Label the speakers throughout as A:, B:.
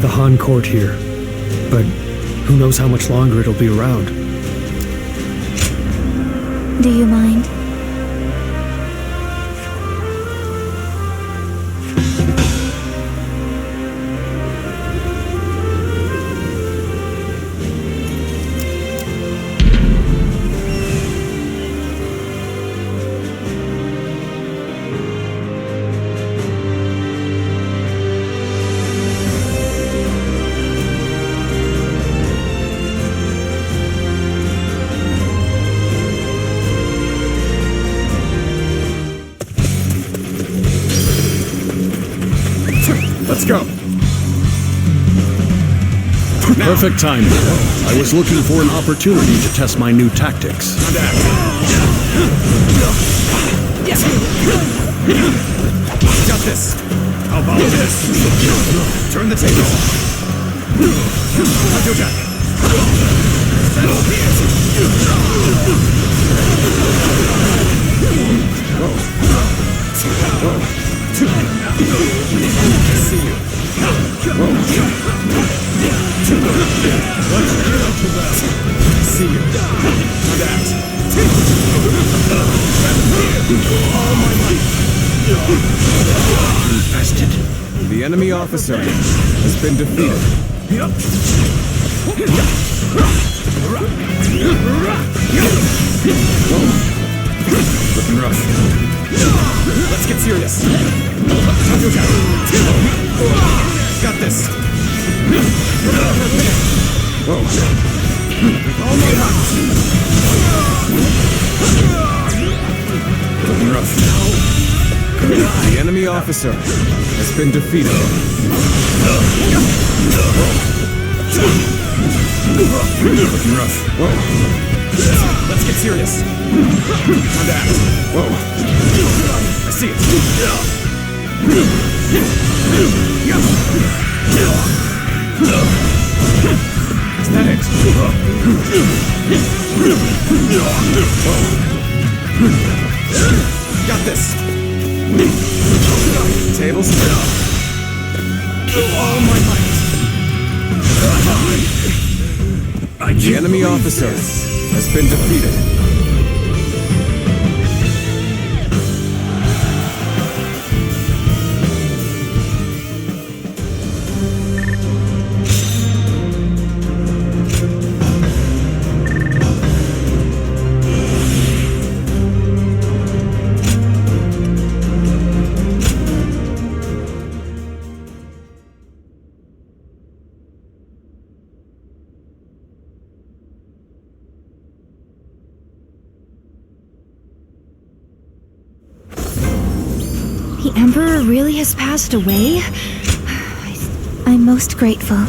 A: the Han court here, but who knows how much longer it'll be around.
B: Do you mind?
C: Let's go.
D: Perfect timing. I was looking for an opportunity to test my new tactics.
C: Got this. How about this? Turn the table. See you. See you. That. All my might. Infested. The enemy officer has been defeated. Looking rough. Let's get serious. Got this. Whoa. All my might. Looking rough. The enemy officer has been defeated. Looking rough. Whoa. Let's get serious. On that. Whoa. I see it. Is that it? Whoa. Got this. Tables down. All my might. The enemy officer has been defeated.
B: The Emperor really has passed away? I'm most grateful.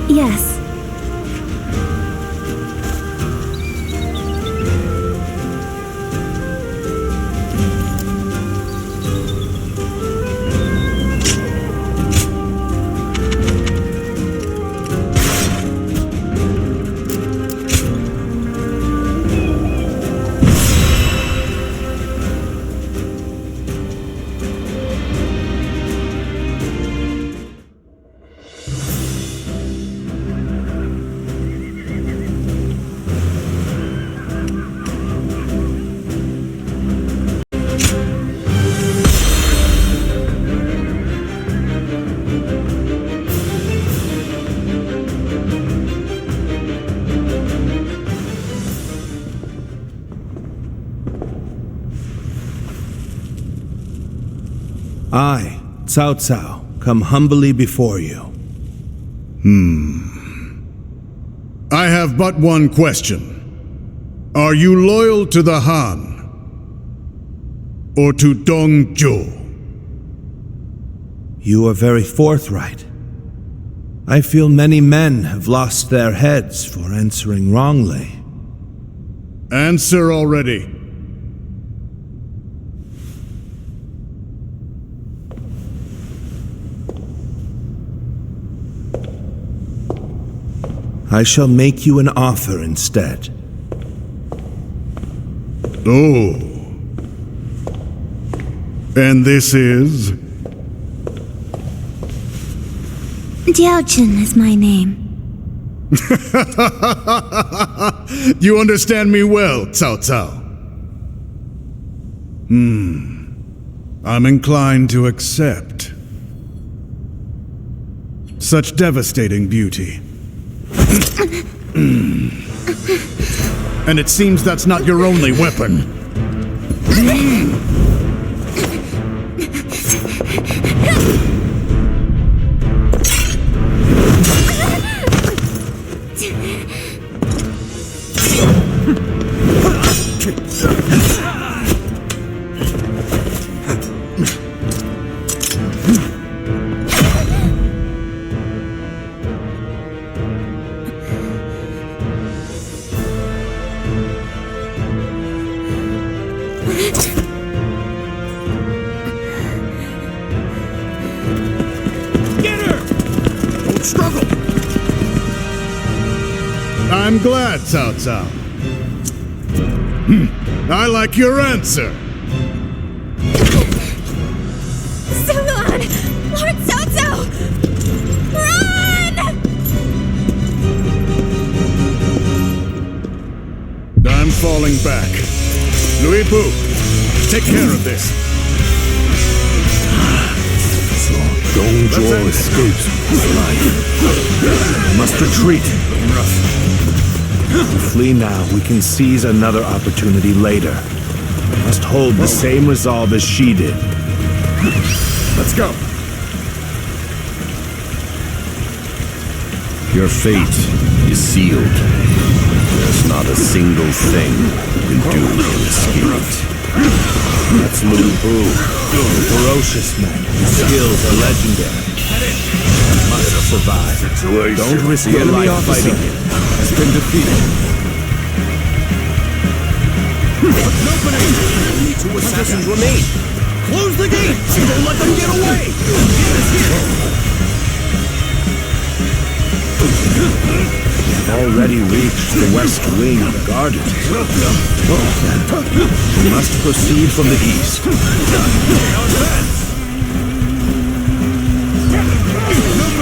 B: Yes.
E: I, Cao Cao, come humbly before you.
F: I have but one question. Are you loyal to the Han? Or to Dong Zhuo?
E: You are very forthright. I feel many men have lost their heads for answering wrongly.
F: Answer already.
E: I shall make you an offer instead.
F: Oh. And this is?
B: Diaochin is my name.
F: You understand me well, Cao Cao. I'm inclined to accept. Such devastating beauty. And it seems that's not your only weapon. I'm glad, Cao Cao. I like your answer.
B: Sulan! Lord Cao Cao! Run!
F: I'm falling back. Louis Bu, take care of this.
E: Dong Zhuo escapes alive. We must retreat. If we flee now, we can seize another opportunity later. We must hold the same resolve as she did.
C: Let's go.
D: Your fate is sealed. There's not a single thing you can do to escape.
E: That's Louis Bu, a ferocious man. His skills are legendary. He must survive. Don't risk your life fighting him.
D: Has been defeated.
C: Only 2 assassins remain. Close the gates! Don't let them get away!
E: We've already reached the west wing of the garden. We must proceed from the east.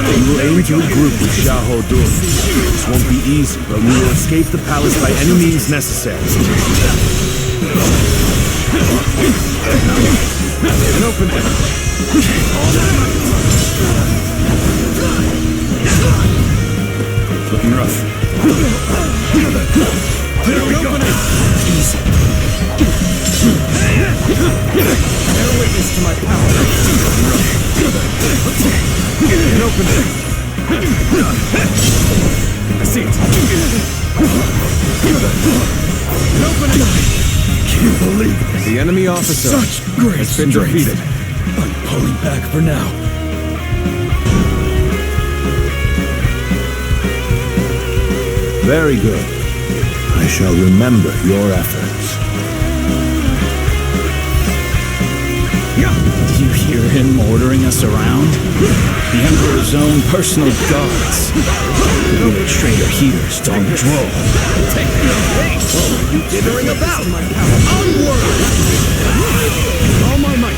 E: We will aim to regroup with Xiahou Dun. This won't be easy, but we will escape the palace by any means necessary.
C: An open Looking rough. There we go. Easy. Bear witness to my power. An opening. I see it. An opening. Can't believe it.
D: The enemy officer
C: Such great
D: has been
C: strength.
D: defeated.
C: I'm pulling back for now.
E: Very good. I shall remember your efforts.
G: Do you hear him ordering us around? The Emperor's own personal guards. The real traitor here is Dong Zhuo.
C: You dithering about! Onward! All my might!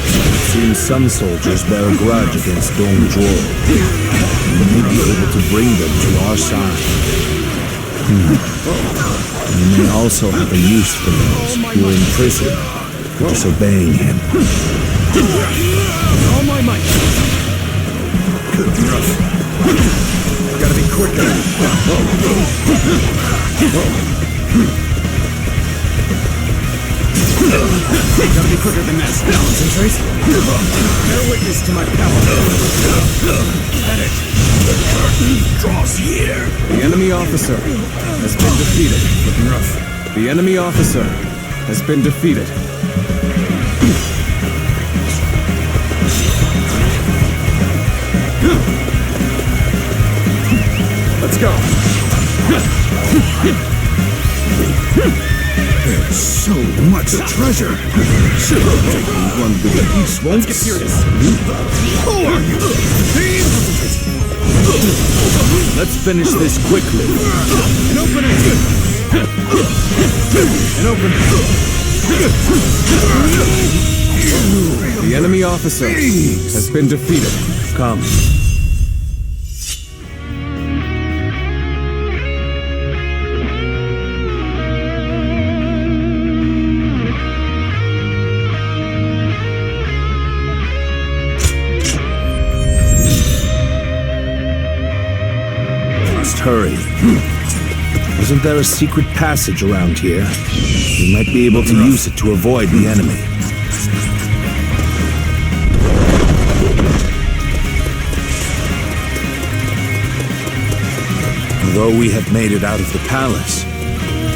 E: Seems some soldiers bear a grudge against Dong Zhuo. We may be able to bring them to our side. We may also have a use for those who are in prison for disobeying him.
C: All my might! Rough. Gotta be quicker. Gotta be quicker than that. Concentrate. Bear witness to my power. Get it. The curtain draws here.
D: The enemy officer has been defeated.
C: Looking rough.
D: The enemy officer has been defeated.
C: Let's go. There's so much treasure. Should have taken one big piece. Let's get serious. Who are you?
E: Let's finish this quickly.
C: An opening. An opening.
D: The enemy
G: enemy officer has been defeated.
E: Come. Must hurry. Wasn't there a secret passage around here? We might be able to use it to avoid the enemy. Although we have made it out of the palace,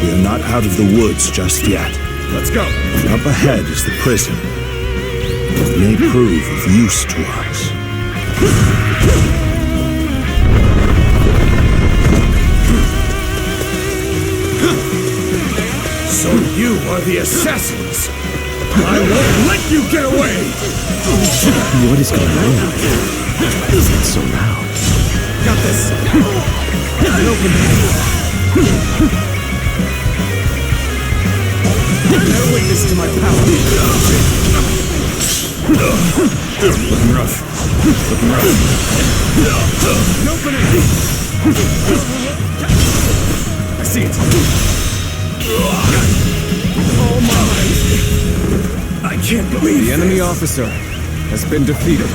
E: we are not out of the woods just yet.
C: Let's go.
E: Up ahead is the prison. It may prove of use to us.
C: So you are the assassins! I won't let you get away!
A: What is going on? Is it so loud?
C: Got this! Open bear witness to my power. Looking rough. Looking rough. Open it! I see it. Oh my! I can't believe
G: The enemy officer has been defeated.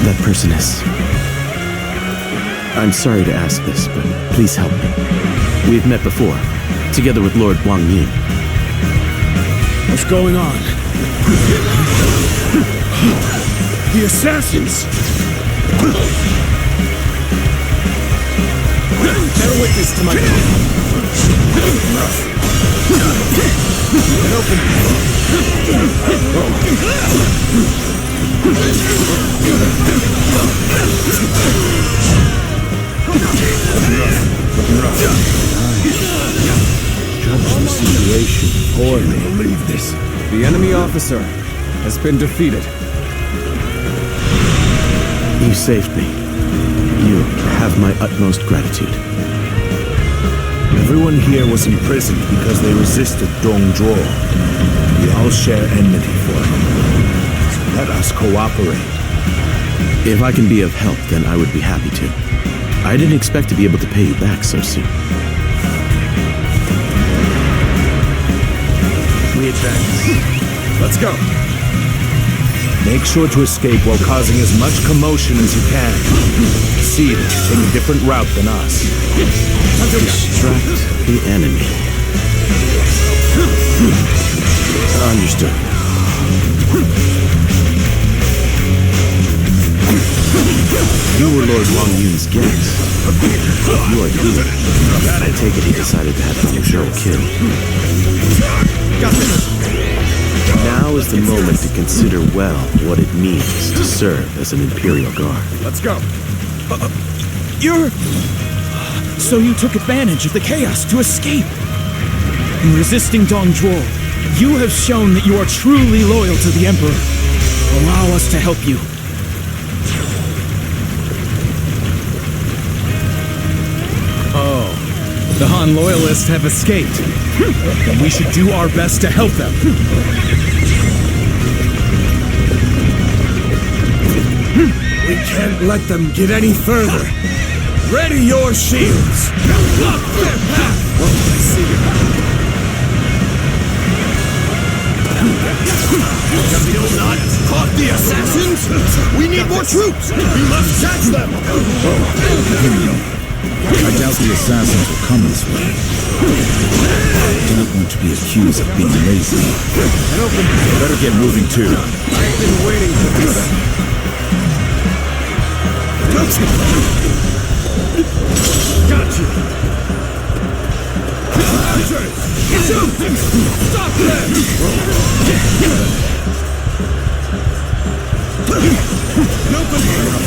A: That person is... I'm sorry to ask this, but please help me. We've met before, together with Lord Wang Yin.
C: What's going on? The assassins! Bear witness to my
E: Judge the situation poorly.
C: believe this.
G: The enemy officer has been defeated.
A: You saved me. You have my utmost gratitude.
E: Everyone here was imprisoned because they resisted Dong Zhuo. We all share enmity for him. So let us cooperate.
A: If I can be of help, then I would be happy to. I didn't expect to be able to pay you back so soon.
C: We advance. Let's go.
E: Make sure to escape while causing as much commotion as you can. See that you take a different route than us.
A: Distract the enemy. Understood. You were Lord Wang Yun's guest. You are here. I take it he decided to have Zhuo killed. Now is the moment to consider well what it means to serve as an Imperial Guard.
C: Let's go. So you took advantage of the chaos to escape. In resisting Dong Zhuo, you have shown that you are truly loyal to the Emperor. Allow us to help you. Oh, the Han loyalists have escaped. Then we should do our best to help them. We can't let them get any further. Ready your shields! Block their path! I see you. You still not caught the assassins? We need more troops! We must catch them!
G: I doubt the assassins will come this way. I don't want to be accused of being lazy. Better get moving too.
C: I've been waiting for this. Got you! Stop them!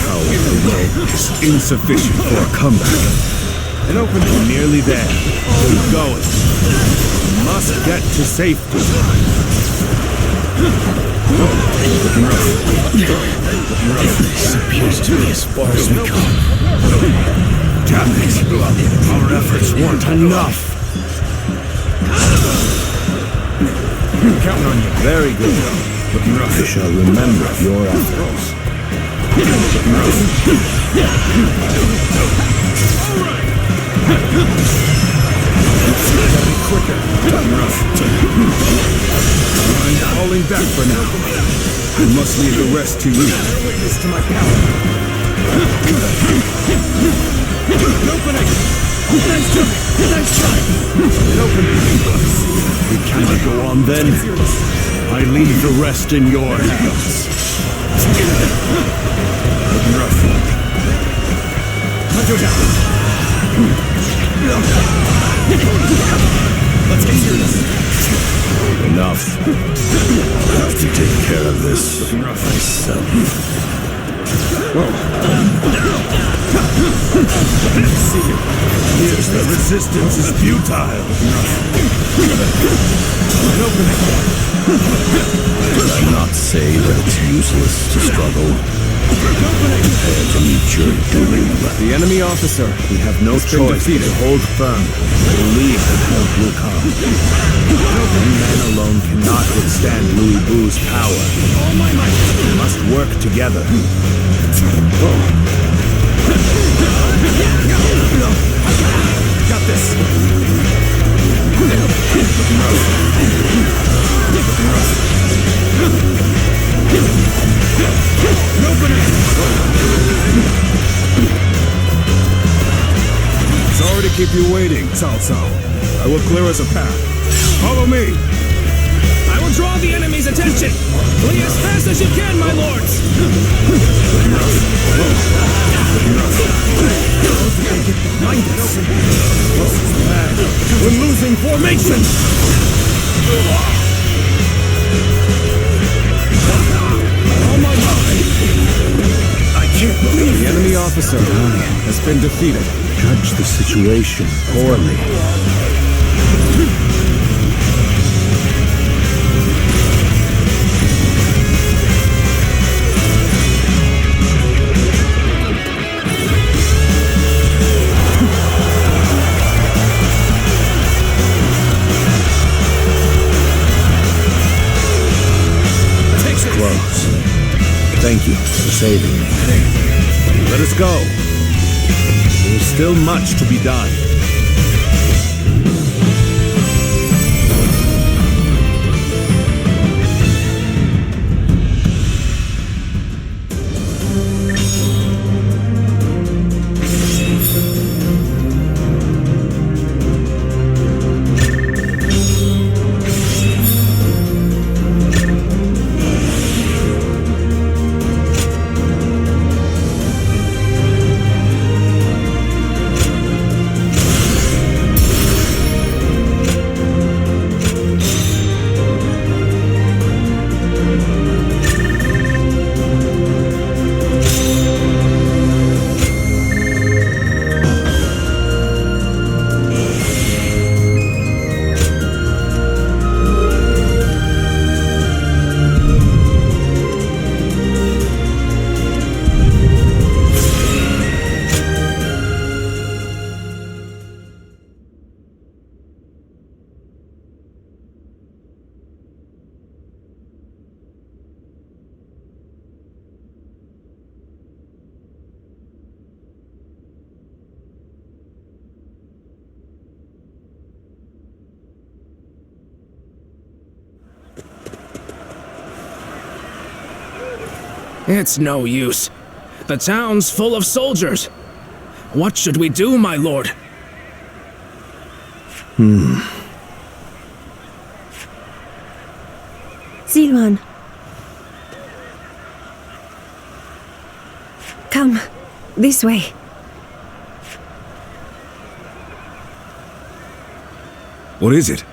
E: Power below is insufficient for a comeback. We're nearly there. Keep going. We must get to safety.
G: This appears to be as far as we come.
E: Damn it! Our efforts weren't enough!
C: Counting on you.
E: Very good. I shall remember your efforts.
C: Quicker. I'm falling back for now. I must leave the rest to you. Witness to my power. Opening. Nice try. Nice try. Opening.
E: We cannot go on then. I leave the rest in your hands.
C: Hunter down. Let's get serious.
D: Enough. I have to take care of this myself.
C: See you.
E: Yes, the resistance is futile.
D: Did I not say that it's useless to struggle? Prepare to meet your doom.
C: The enemy officer.
E: We have no choice but to hold firm. Believe that help will come. One man alone cannot withstand Louis Vu's power. We must work together.
C: Got this.
E: Sorry to keep you waiting, Cao Cao. I will clear us a path. Follow me.
C: I will draw the enemy's attention. Flee as fast as you can, my lords. Get behind us. We're losing formation. Oh my God. I can't believe the enemy officer has been defeated.
E: Judge the situation poorly. Close. Thank you for saving me. Let us go. There is still much to be done.
C: It's no use. The town's full of soldiers. What should we do, my lord?
H: Zilwan. Come, this way.
E: What is it?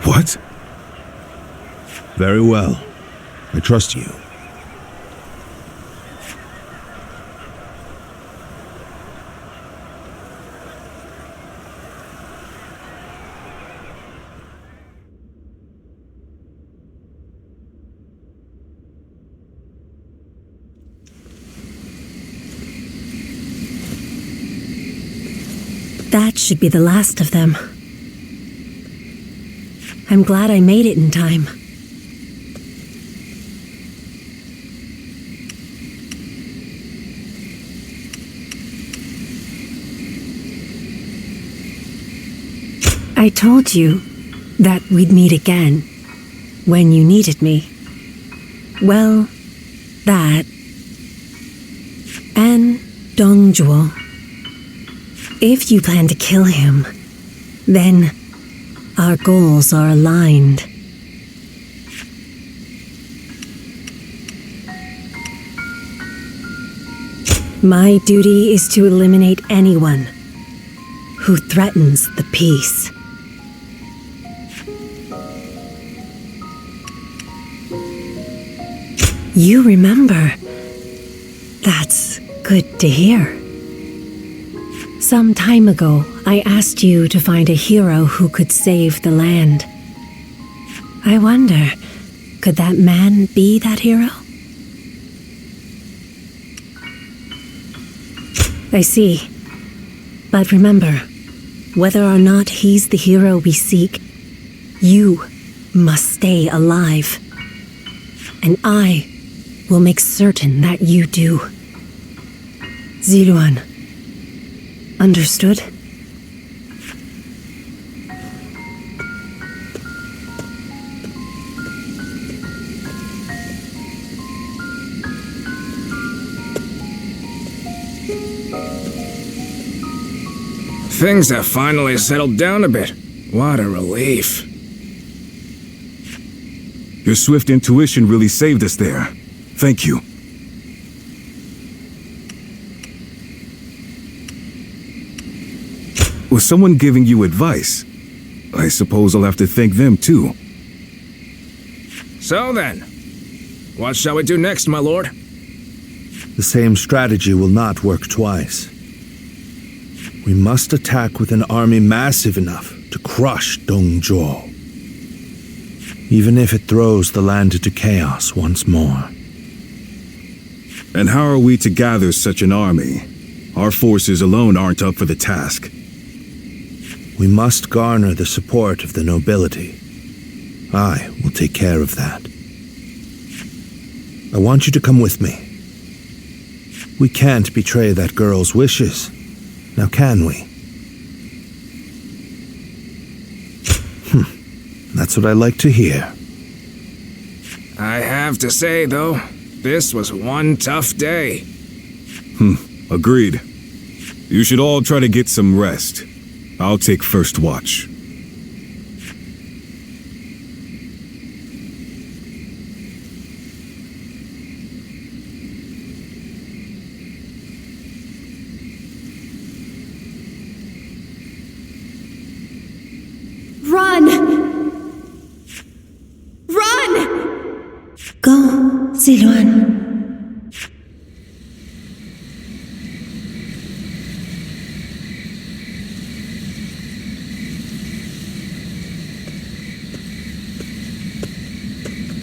E: What? Very well. I trust you.
H: That should be the last of them. I'm glad I made it in time. I told you that we'd meet again when you needed me. Well, that and Dong Zhuo. If you plan to kill him, then our goals are aligned. My duty is to eliminate anyone who threatens the peace. You remember. That's good to hear. Some time ago, I asked you to find a hero who could save the land. I wonder, could that man be that hero? I see. But remember, whether or not he's the hero we seek, you must stay alive. And I will make certain that you do. Ziluan. Understood?
C: Things have finally settled down a bit. What a relief.
I: Your swift intuition really saved us there. Thank you. Was someone giving you advice? I suppose I'll have to thank them too.
C: So then, what shall we do next, my lord?
E: The same strategy will not work twice. We must attack with an army massive enough to crush Dong Zhuo, even if it throws the land into chaos once more.
I: And how are we to gather such an army? Our forces alone aren't up for the task.
E: We must garner the support of the nobility. I will take care of that. I want you to come with me. We can't betray that girl's wishes. Now can we? That's what I like to hear.
C: I have to say, though, this was one tough day.
I: Agreed. You should all try to get some rest. I'll take first watch.
B: Run! Run!
H: Go, Ziluan.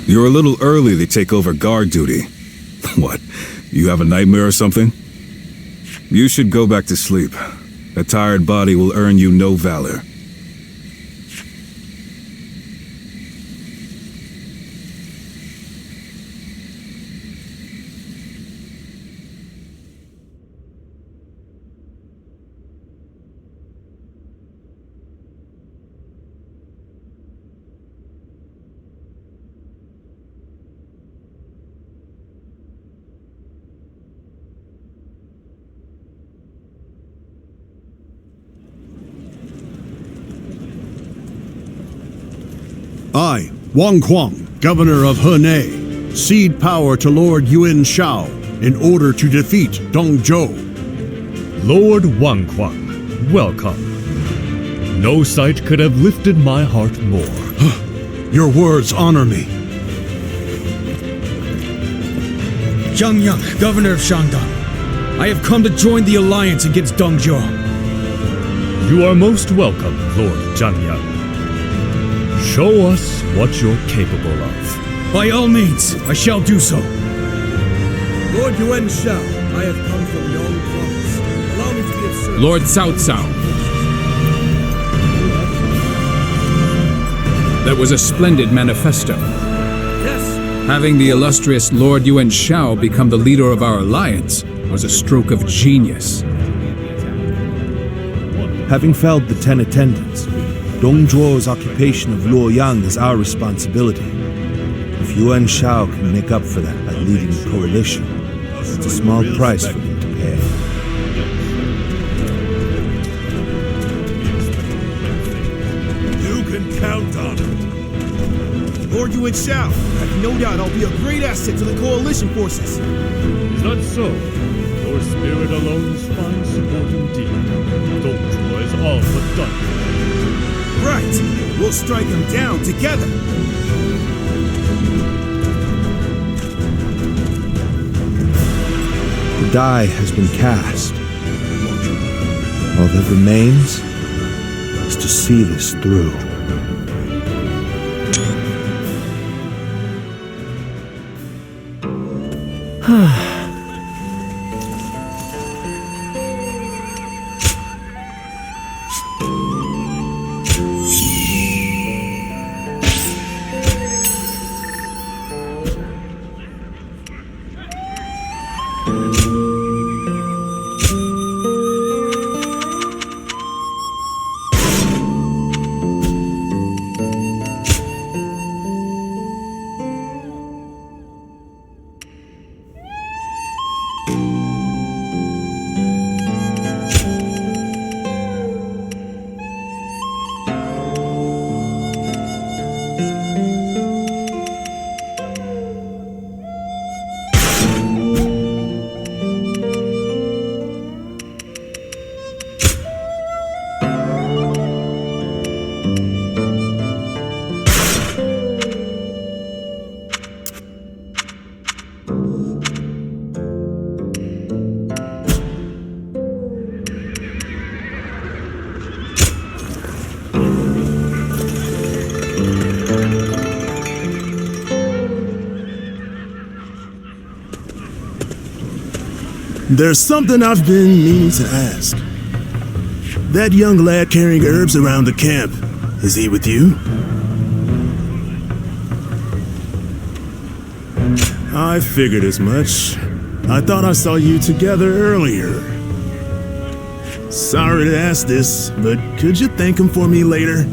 I: You're a little early to take over guard duty. What, you have a nightmare or something? You should go back to sleep. A tired body will earn you no valor.
F: I, Wang Kuang, governor of Henei, cede power to Lord Yuan Shao in order to defeat Dong Zhuo.
J: Lord Wang Kuang, welcome. No sight could have lifted my heart more.
F: Your words honor me.
C: Zhang Yang, governor of Shandong. I have come to join the alliance against Dong Zhuo.
J: You are most welcome, Lord Zhang Yang. Show us what you're capable of.
C: By all means, I shall do so.
F: Lord Yuan Shao, I have come from Yong Province. Allow me to be of service.
K: Lord Cao Cao,
C: That was a splendid manifesto.
E: Yes!
C: Having the illustrious Lord Yuan Shao become the leader of our alliance was a stroke of genius.
E: Having felled the 10 attendants, Dong Zhuo's occupation of Luoyang is our responsibility. If Yuan Shao can make up for that by leading the coalition, it's a small price for him to pay.
K: You can count on it. Lord Yuan Shao, I have no doubt I'll be a great asset to the coalition forces.
J: Is that so? Your spirit alone finds support indeed. Dong Zhuo is all but done.
K: Right. We'll strike them down together.
E: The die has been cast. All that remains is to see this through.
F: There's something I've been meaning to ask. That young lad carrying herbs around the camp, is he with you? I figured as much. I thought I saw you together earlier. Sorry to ask this, but could you thank him for me later?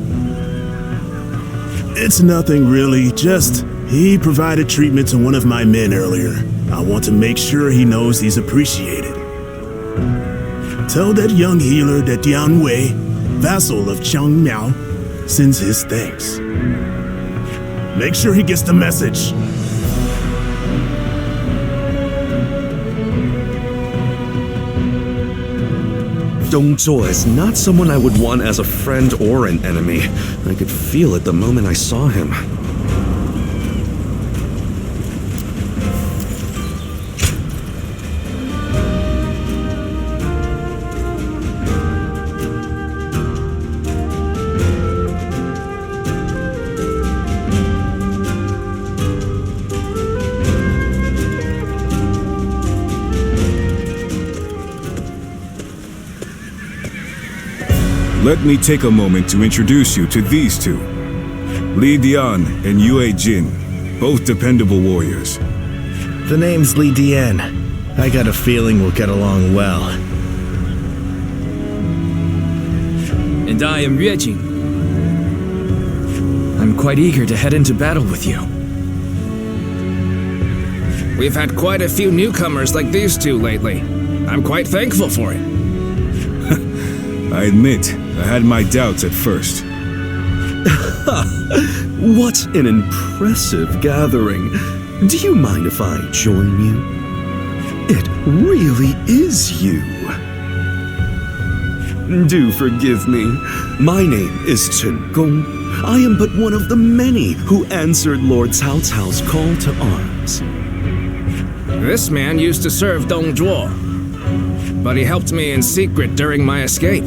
F: It's nothing really, just he provided treatment to one of my men earlier. I want to make sure he knows he's appreciated. Tell that young healer that Dian Wei, vassal of Chang Miao, sends his thanks. Make sure he gets the message.
A: Dong Zhuo is not someone I would want as a friend or an enemy. I could feel it the moment I saw him.
I: Let me take a moment to introduce you to these two. Li Dian and Yue Jin, both dependable warriors.
L: The name's Li Dian. I got a feeling we'll get along well.
C: And I am Yue Jin. I'm quite eager to head into battle with you.
M: We've had quite a few newcomers like these two lately. I'm quite thankful for it.
I: I admit, I had my doubts at first.
A: What an impressive gathering. Do you mind if I join you? It really is you. Do forgive me. My name is Chen Gong. I am but one of the many who answered Lord Cao Cao's call to arms.
M: This man used to serve Dong Zhuo, but he helped me in secret during my escape.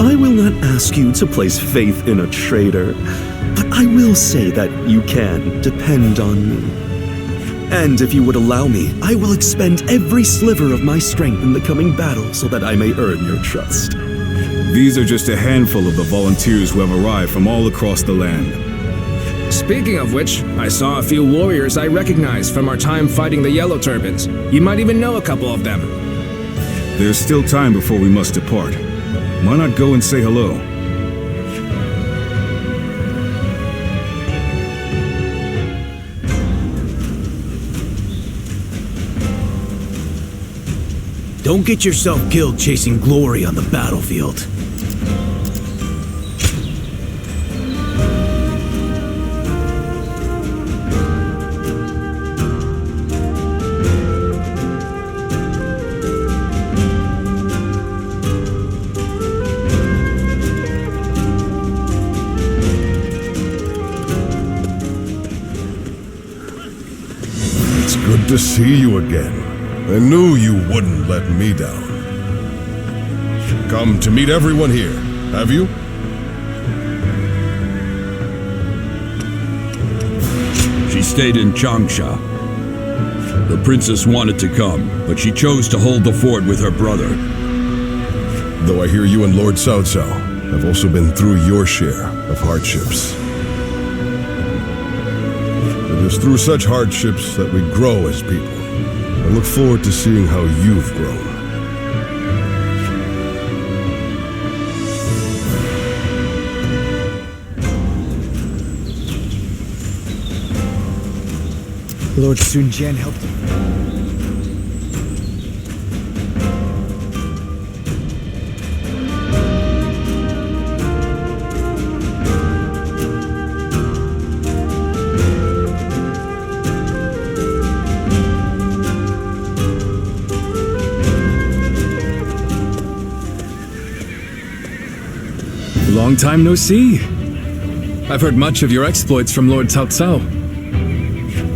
A: I will not ask you to place faith in a traitor, but I will say that you can depend on me. And if you would allow me, I will expend every sliver of my strength in the coming battle so that I may earn your trust.
I: These are just a handful of the volunteers who have arrived from all across the land.
M: Speaking of which, I saw a few warriors I recognized from our time fighting the Yellow Turbans. You might even know a couple of them.
I: There's still time before we must depart. Why not go and say hello?
C: Don't get yourself killed chasing glory on the battlefield.
N: It's good to see you again. I knew you wouldn't let me down. Come to meet everyone here, have you?
O: She stayed in Changsha. The princess wanted to come, but she chose to hold the fort with her brother.
N: Though I hear you and Lord Cao Cao have also been through your share of hardships. It is through such hardships that we grow as people. I look forward to seeing how you've grown.
C: Lord Sun Jian helped him. Long time no see. I've heard much of your exploits from Lord Cao Cao.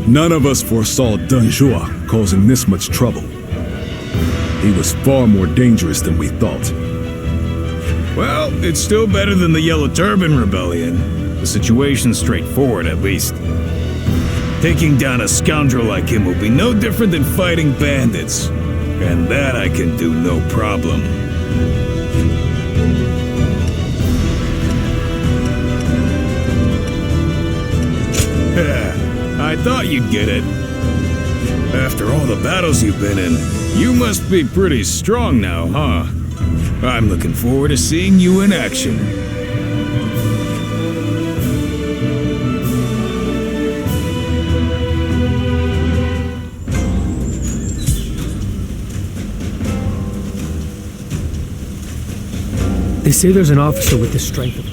E: None of us foresaw Dun Zhuo causing this much trouble. He was far more dangerous than we thought.
C: Well, it's still better than the Yellow Turban Rebellion. The situation's straightforward, at least. Taking down a scoundrel like him will be no different than fighting bandits. And that I can do no problem. I thought you'd get it. After all the battles you've been in, you must be pretty strong now, huh? I'm looking forward to seeing you in action.
P: They say there's an officer with the strength of...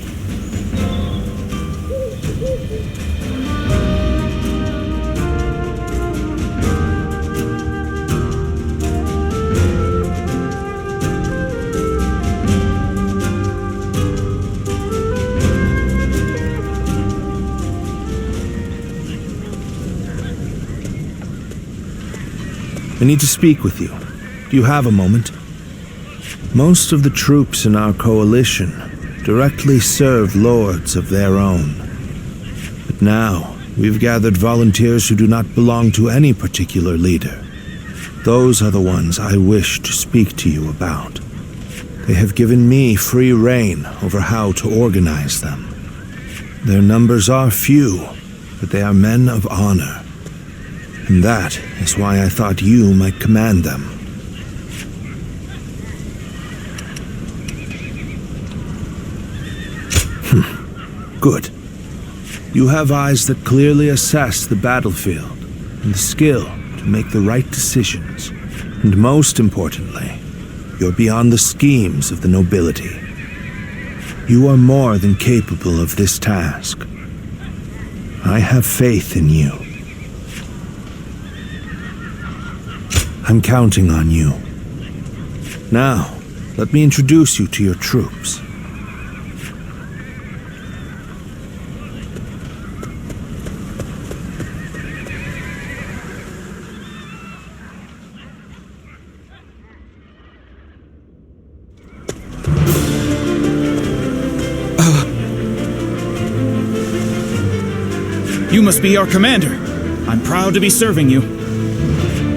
L: I need to speak with you. Do you have a moment? Most of the troops in our coalition directly serve lords of their own. But now, we've gathered volunteers who do not belong to any particular leader. Those are the ones I wish to speak to you about. They have given me free rein over how to organize them. Their numbers are few, but they are men of honor. And that is why I thought you might command them. Good. You have eyes that clearly assess the battlefield and the skill to make the right decisions. And most importantly, you're beyond the schemes of the nobility. You are more than capable of this task. I have faith in you. I'm counting on you. Now, let me introduce you to your troops.
C: You must be our commander.
Q: I'm proud to be serving you.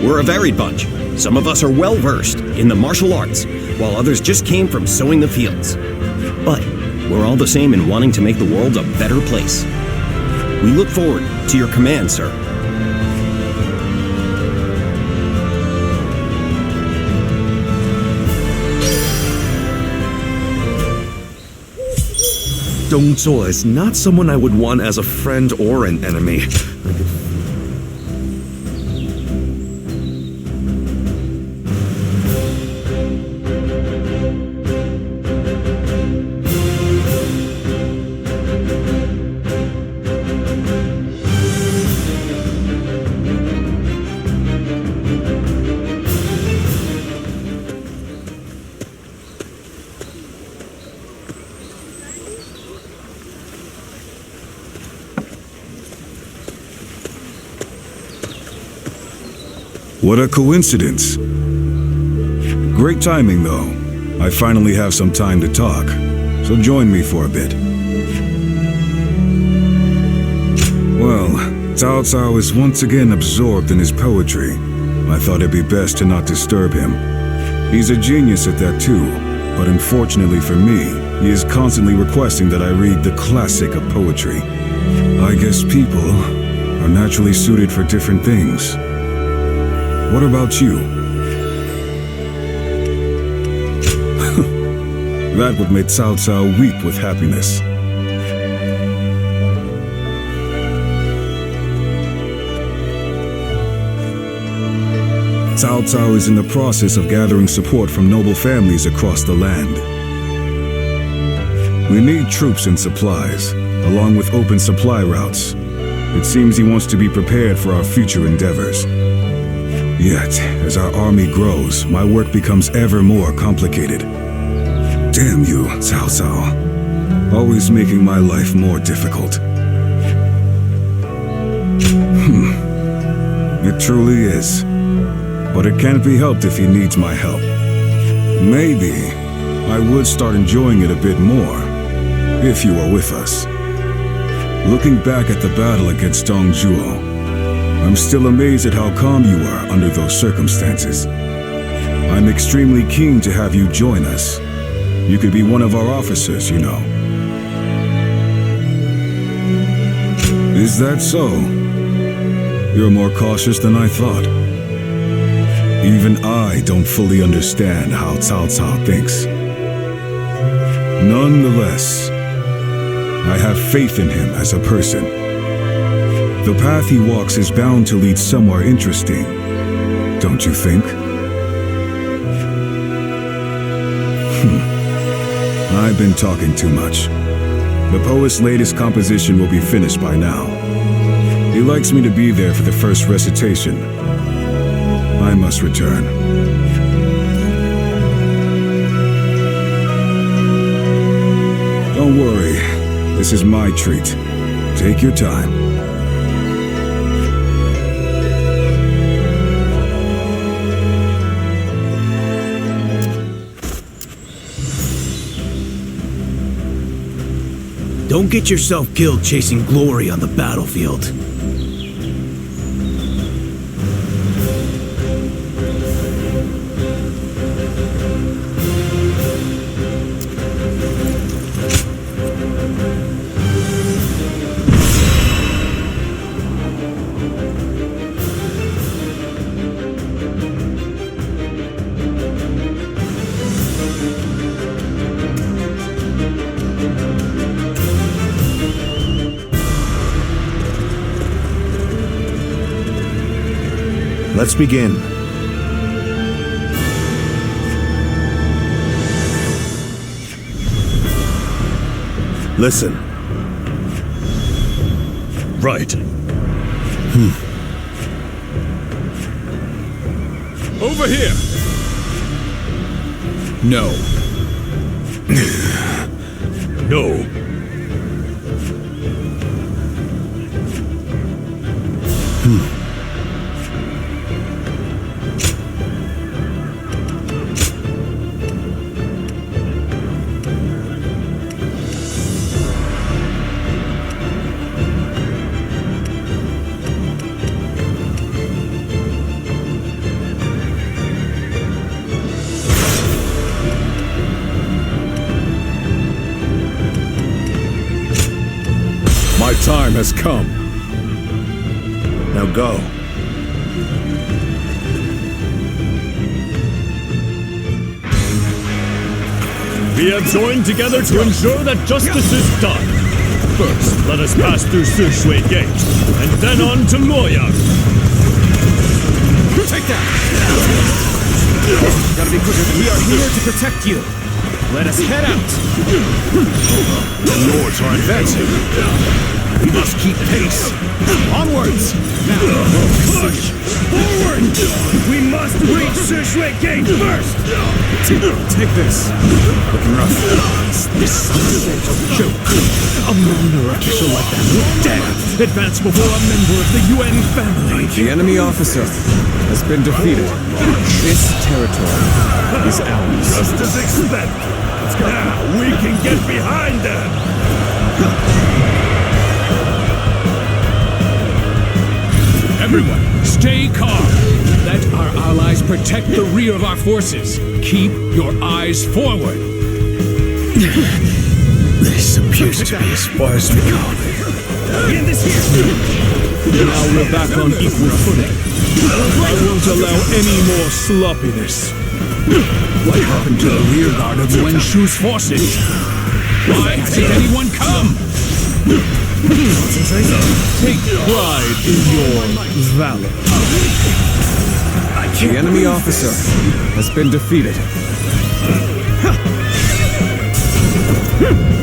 R: We're a varied bunch. Some of us are well-versed in the martial arts, while others just came from sowing the fields. But we're all the same in wanting to make the world a better place. We look forward to your command, sir.
A: Dong Zhuo is not someone I would want as a friend or an enemy.
I: What a coincidence. Great timing, though. I finally have some time to talk, so join me for a bit. Well, Cao Cao is once again absorbed in his poetry. I thought it'd be best to not disturb him. He's a genius at that too, but unfortunately for me, he is constantly requesting that I read the classic of poetry. I guess people are naturally suited for different things. What about you? That would make Cao Cao weep with happiness. Cao Cao is in the process of gathering support from noble families across the land. We need troops and supplies, along with open supply routes. It seems he wants to be prepared for our future endeavors. Yet, as our army grows, my work becomes ever more complicated. Damn you, Cao Cao. Always making my life more difficult. It truly is. But it can't be helped if he needs my help. Maybe I would start enjoying it a bit more, if you were with us. Looking back at the battle against Dong Zhuo, I'm still amazed at how calm you were under those circumstances. I'm extremely keen to have you join us. You could be one of our officers, you know. Is that so? You're more cautious than I thought. Even I don't fully understand how Cao Cao thinks. Nonetheless, I have faith in him as a person. The path he walks is bound to lead somewhere interesting, don't you think? I've been talking too much. The poet's latest composition will be finished by now. He likes me to be there for the first recitation. I must return. Don't worry, this is my treat. Take your time.
K: Don't get yourself killed chasing glory on the battlefield.
L: Let's begin. Listen.
J: Right. Over here.
O: No.
J: No.
I: time has come.
L: Now go.
J: We have joined together to ensure that justice is done. First, let us pass through Shui Gate, and then on to Luoyang.
K: Take that! Gotta be quicker. We are here to protect you. Let us head out.
E: The lords are advancing. We must keep pace.
K: Onwards! Now,
C: Push! Forward! We must reach Shui Gate first!
K: take this.
E: Looking rough.
K: This joke. A minor official like that would dare advance before a member of the UN family.
Q: The enemy officer has been defeated. This territory is ours.
C: Just as expected. Now we can get behind them!
S: Everyone, stay calm. Let our allies protect the rear of our forces. Keep your eyes forward.
L: This appears to be as far as we go.
C: In this here!
J: Now we're back on equal footing. I won't allow any more sloppiness.
S: What happened to the rear guard of Wen Shu's forces? Why hasn't anyone come?
J: Take pride in your valor.
Q: The enemy officer has been defeated.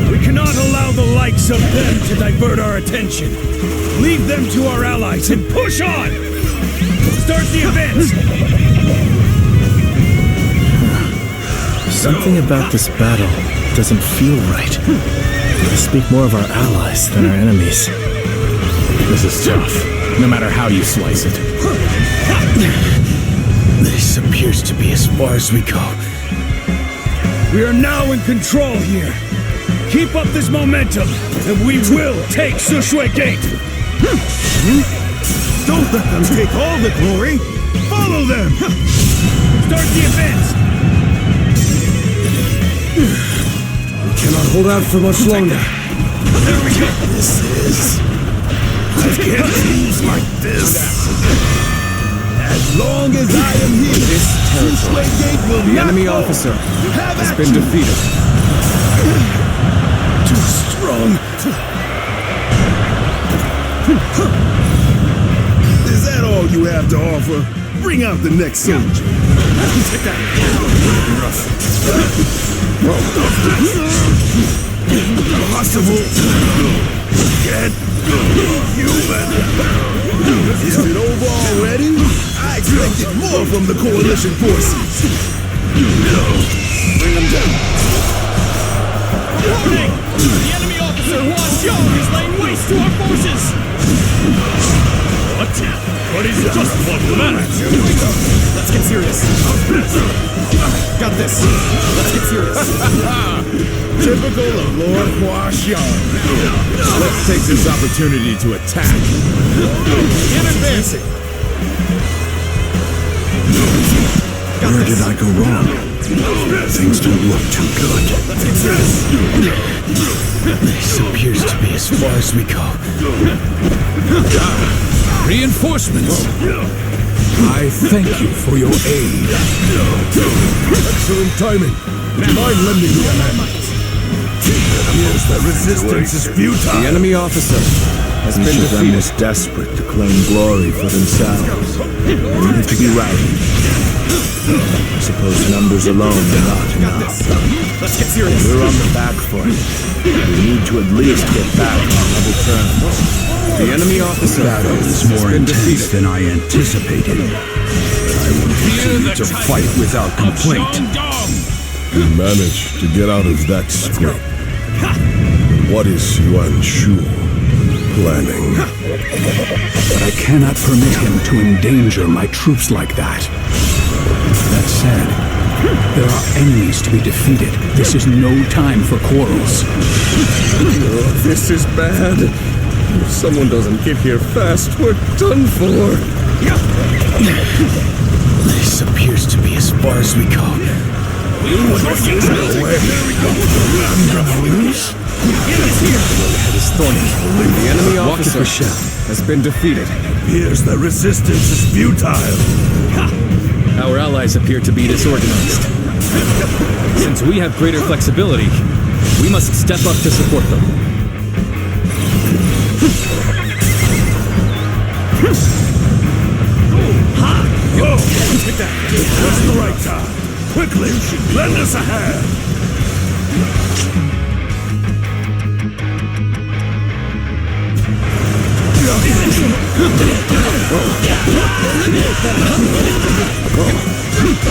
C: We cannot allow the likes of them to divert our attention. Leave them to our allies and push on! Start the advance!
L: Something about this battle doesn't feel right. They speak more of our allies than our enemies.
E: This is tough, no matter how you slice it.
L: This appears to be as far as we go.
C: We are now in control here. Keep up this momentum, and we will take Shui Gate! Don't let them take all the glory! Follow them! Start the advance!
E: We cannot hold out for much longer.
C: There we go!
E: This is... I can't lose like this.
K: As long as I am here,
Q: This territory, the enemy officer has been defeated.
C: Too strong.
K: Is that all you have to offer? Bring out the next soldier. Take that.
C: Possible. Get human.
K: Is it over already? I expected more from the coalition forces. Bring them down.
S: Warning! The enemy officer Zhuo is laying waste to our forces!
J: What? But he's just one man!
K: Let's get serious. Got this. Let's get serious. Typical of Lord Huaxiang.
C: Let's take this opportunity to attack.
K: In advancing.
E: Where did I go wrong? Things don't look too good.
K: Let's get serious.
L: This appears to be as far as we go.
S: Reinforcements! I thank you for your aid.
E: Excellent timing. Would you mind lending me a hand?
C: Appears that resistance is futile.
Q: The enemy officer has been
L: Each of them
Q: defeated.
L: was desperate to claim glory for themselves. They needed to be routed. I suppose numbers alone are not enough.
K: Let's get serious.
L: We're on the back foot. We need to at least get back on level terms.
Q: The enemy officer
O: Is more intense than I anticipated. I will continue to fight without complaint.
N: You managed to get out of that scrape. What is Yuan Shu planning?
O: But I cannot permit him to endanger my troops like that. That said, there are enemies to be defeated. This is no time for quarrels.
E: Oh, this is bad. If someone doesn't get here fast, we're done for.
L: This appears to be as far as we go.
Q: Head is thorny. The enemy officer has been defeated.
E: Appears the resistance is futile.
J: Our allies appear to be disorganized. Since we have greater flexibility, we must step up to support them.
E: Take that. Just the right time. Quickly, lend us a hand.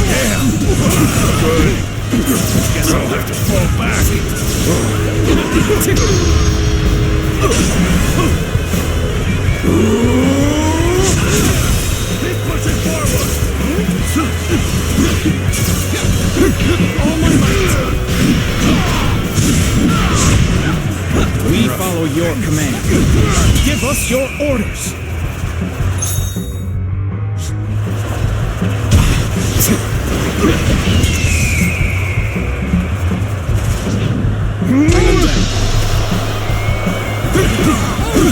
E: Damn. Good. Guess I'll have to fall back. Keep pushing forward. All my might.
S: We follow your command. Give us your orders.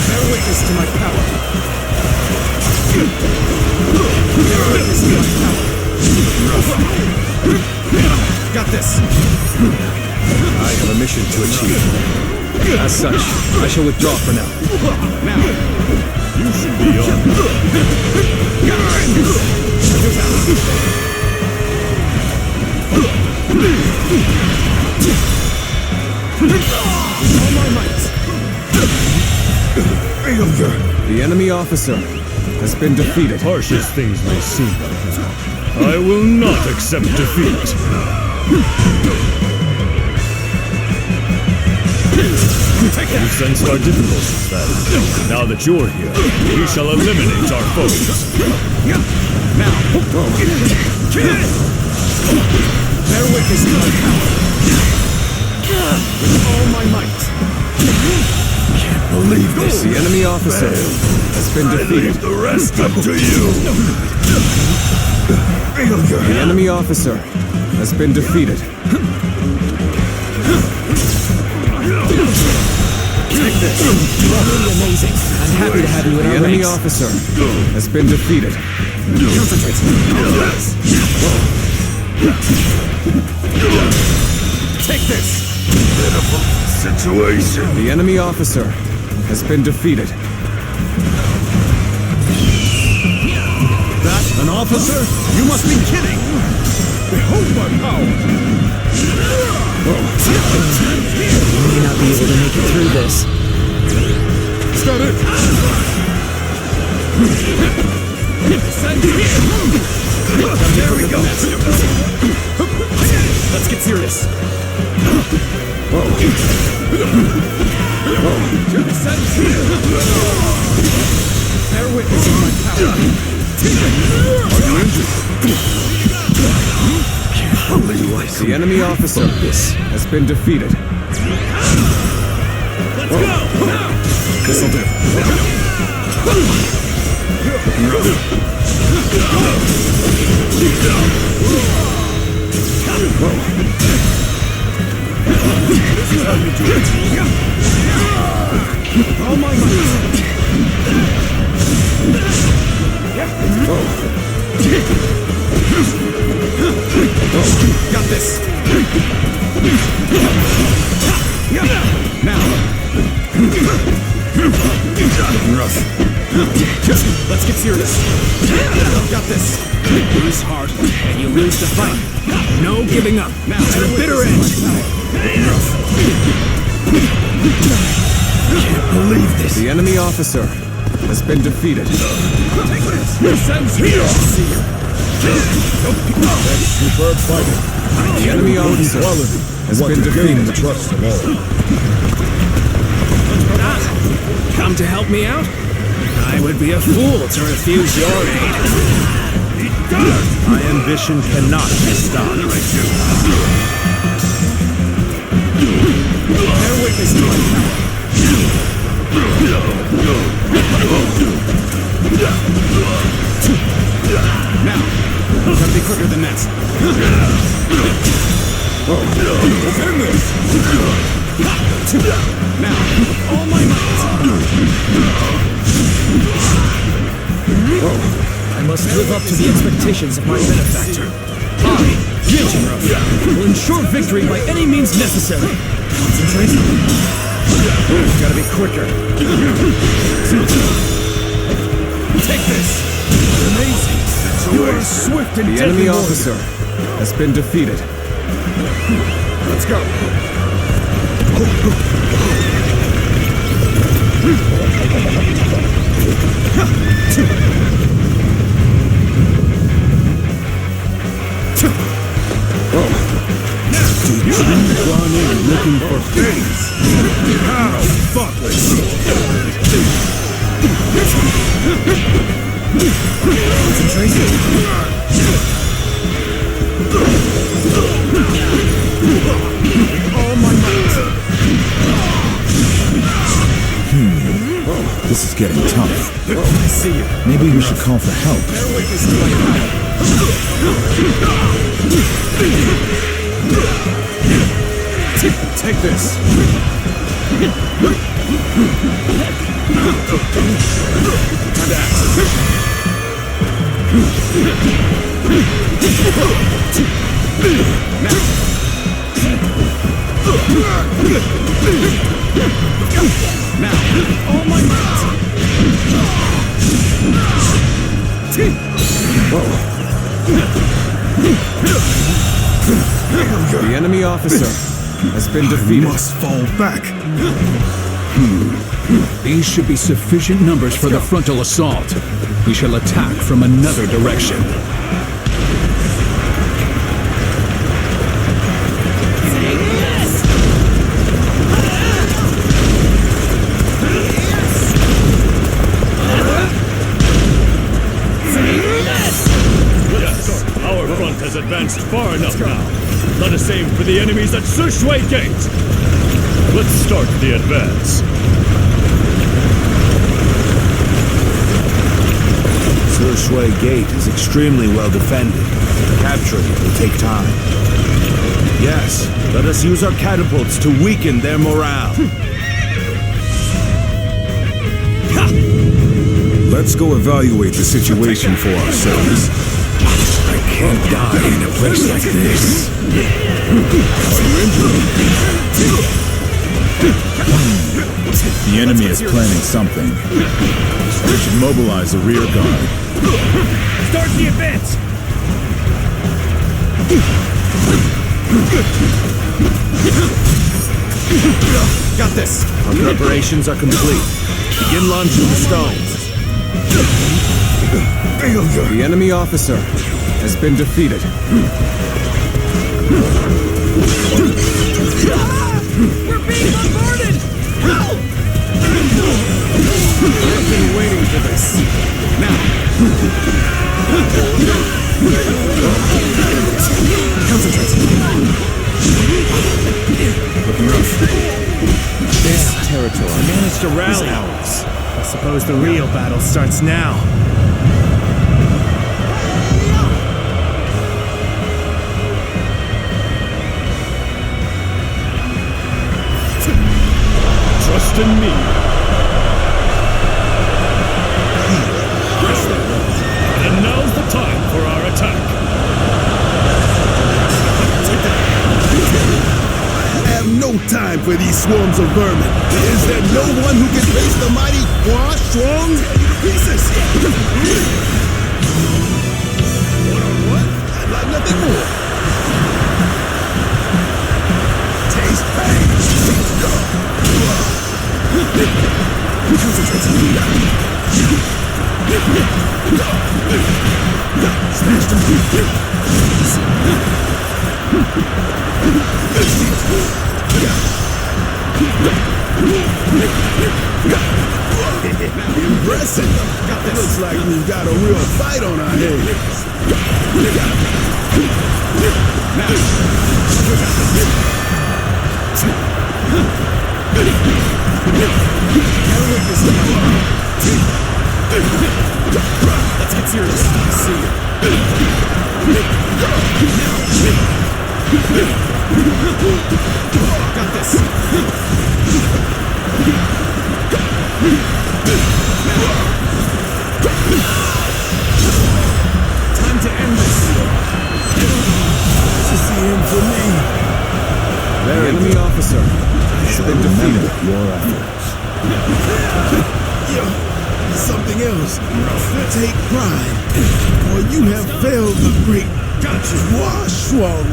S: Bear witness to my power. Bear witness to my power. Got this.
Q: I have a mission to achieve. As such, I shall withdraw for now.
S: Now, you should be on. All my might.
Q: The enemy officer has been defeated.
J: Harsh as things may seem right now, I will not accept defeat. You sense our difficulties, then. Now that you're here, we shall eliminate our foes.
S: Now, bear witness to my power. With all my might.
E: Can't believe this.
Q: The enemy officer has been defeated.
E: The rest up to you.
Q: The enemy officer has been defeated.
S: Take this. You are really amazing. I'm happy to have you in our ranks.
Q: The enemy officer has been defeated.
S: Concentrate. Take this.
E: Pitiful situation.
Q: The enemy officer has been defeated.
S: That an officer? You must be kidding. Behold my power.
P: We may not be able to make it through this.
S: Is that it? Send here. There we go. Let's get serious. Send here. Bear witness of my power.
E: Are you injured?
Q: The enemy officer has been defeated.
S: Let's go! Now!
Q: This'll do.
S: All my might. Got this. Now.
E: Rough.
S: Let's get serious. Got this. Lose hard, and you lose the fight. No giving up. Now to the bitter end.
E: Can't believe this.
Q: The enemy officer has been defeated.
S: Sends here.
N: Superb fighting.
Q: The enemy officer has been defeated.
N: The trust of all.
S: Come to help me out? I would be a fool to refuse your aid.
L: My ambition cannot be stopped.
S: Bear witness to my power. Now, gotta be quicker than that. Defend this! Now, all my might! I must live up to the expectations of my benefactor. I, Treachery, will ensure victory by any means necessary. Concentrate. Gotta be quicker. Take this! Amazing! You are swift and
Q: The
S: deadly
Q: enemy
S: warrior.
Q: officer has been defeated.
S: Let's go!
K: Gone in looking for things. How thoughtless!
S: All my might!
G: This is getting tough.
S: I see you.
G: Maybe we should call for help.
S: Bear witness to my power. Take this. Time to act. Now, all my might.
Q: The enemy officer has been defeated.
K: Must fall back.
O: These should be sufficient numbers for the frontal assault. We shall attack from another direction.
J: Yes, our front has advanced far enough now. Let us aim for the enemies at Zhuo Gate. Let's start the advance.
L: Zhuo Gate is extremely well defended. Capturing it will take time. Yes, let us use our catapults to weaken their morale.
I: Let's go evaluate the situation for ourselves.
G: I can't die in a place like this.
O: The enemy is planning something. We should mobilize a rear guard.
S: Start the advance! Got this!
L: Our preparations are complete. Begin launching the stones.
Q: The enemy officer has been defeated.
S: We're being bombarded! Help! I've been waiting for this. Now! Concentrate.
Q: Looking rough.
F: This territory managed to rally. Ours. I suppose the real battle starts now.
J: Trust in me. And now's the time for our attack.
K: I have no time for these swarms of vermin. Is there no one who can face the mighty Hua Strong? Pieces! One-on-one? I'd like nothing more. Taste pain! Smash them! Impressive! Looks like we've got a real fight on our hands.
S: Let's get serious. See you.
E: shall remember your efforts.
F: Something else. Take pride, for you have failed the great Zhuo.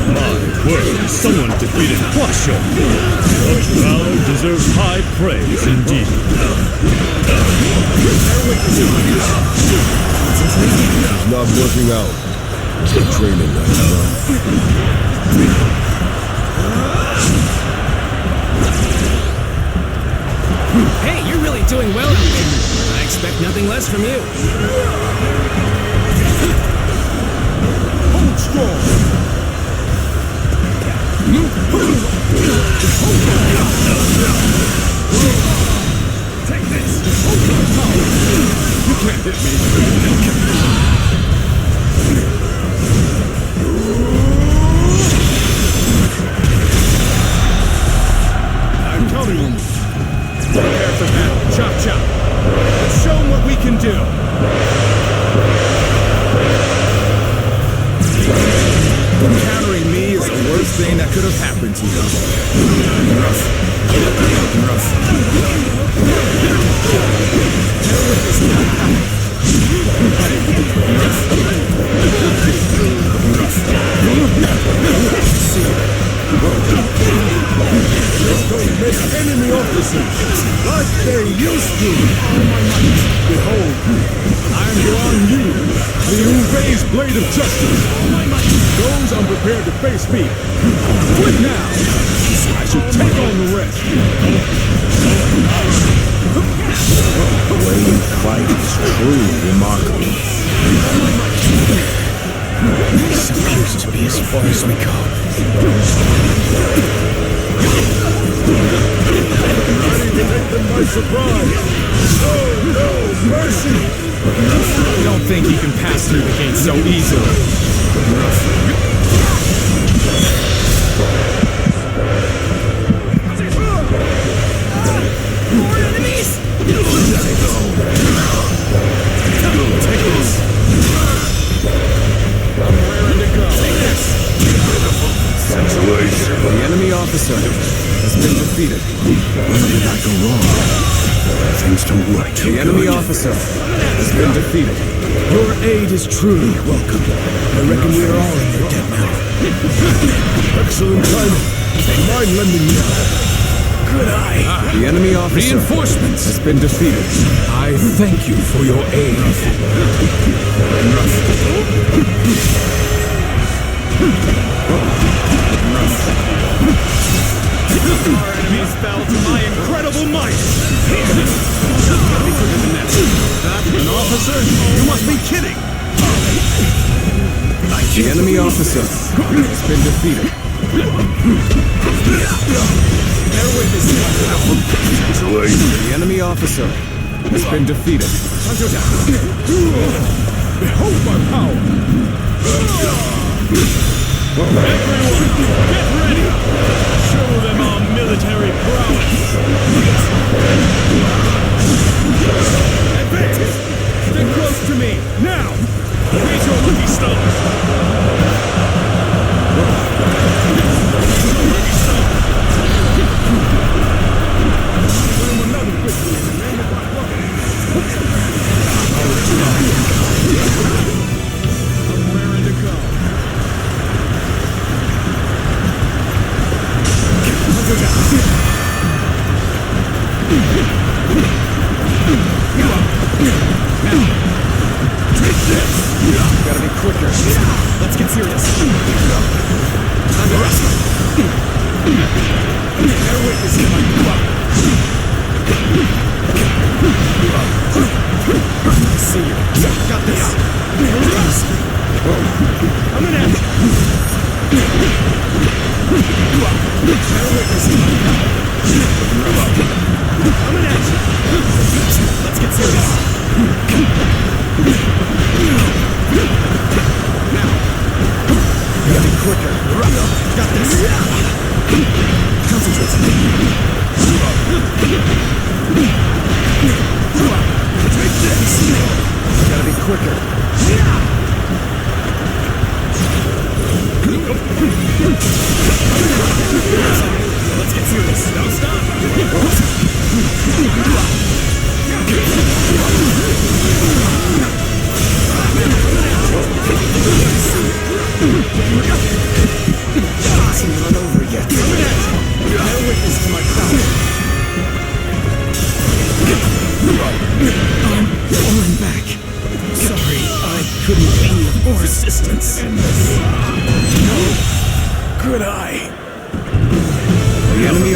J: My word, someone defeated Huasho. Such valor deserves high praise indeed.
N: It's not working out. The training not enough.
M: Hey, you're really doing well out there. I expect nothing less from you.
N: Hold strong.
J: Take this! You can't hit me!
K: I'm counting on you. Prepare for battle. Chop chop. Let's show them what we can do.
E: Countering me is the worst thing that could have happened to you.
N: Don't make enemy officers like they used to.
K: Behold, I am Yuan Yi, the Uwei's blade of justice. Those unprepared to face me, quit now. I should take on the rest.
E: The way you fight is truly remarkable.
K: This appears to be as far as we go.
N: Ready to take them by surprise. Oh no, mercy!
S: I don't think he can pass through the gate so easily.
J: More enemies!
K: Take this. I'm raring to go. Take this.
Q: Situation. The enemy officer has been defeated.
O: When did I go wrong? Things don't look too
Q: The enemy officer has been defeated.
F: Your aid is truly welcome. I reckon we are all in your debt now.
N: Excellent timing. Mind lending me?
F: Good eye.
Q: The enemy officer
O: Reinforcements
Q: has been defeated.
O: I thank you for your aid.
J: Our enemies fell to my incredible might!
K: That an officer? You must be kidding!
Q: The enemy officer has been defeated. The enemy officer has been defeated.
K: Behold my power!
J: Everyone, get ready! Show them our military prowess!
K: Advance! Stay close to me, now!
J: Raise your lucky stars!
S: Gotta be quicker. Let's get serious. Time to rest. Bear witness to my see you. Got this.
J: I'm an action!
S: Bear witness to my
J: I'm an action!
S: Let's get serious. Now. Gotta be quicker. Got this. Concentrate.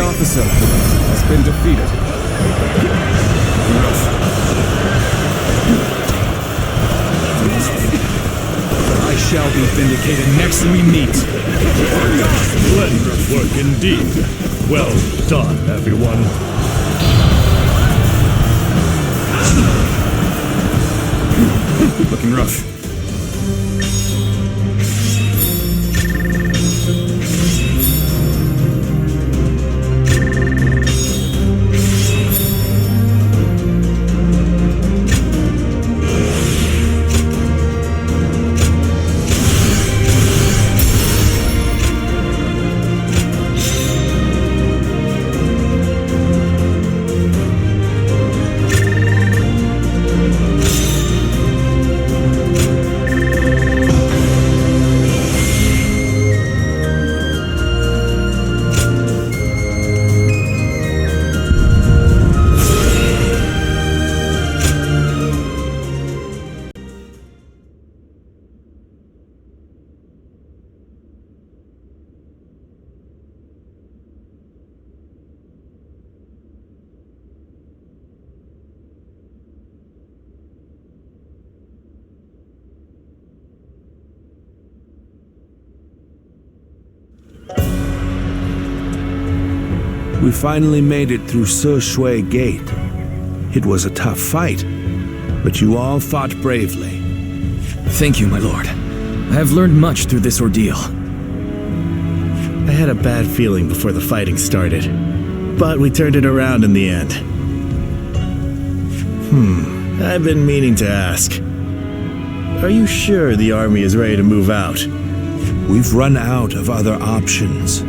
Q: officer has been defeated.
J: I shall be vindicated next we meet. Splendid work indeed. Well done, everyone.
C: Looking rough.
L: We finally made it through Zhuo Gate. It was a tough fight, but you all fought bravely.
S: Thank you, my lord. I have learned much through this ordeal.
T: I had a bad feeling before the fighting started, but we turned it around in the end. I've been meaning to ask. Are you sure the army is ready to move out?
L: We've run out of other options.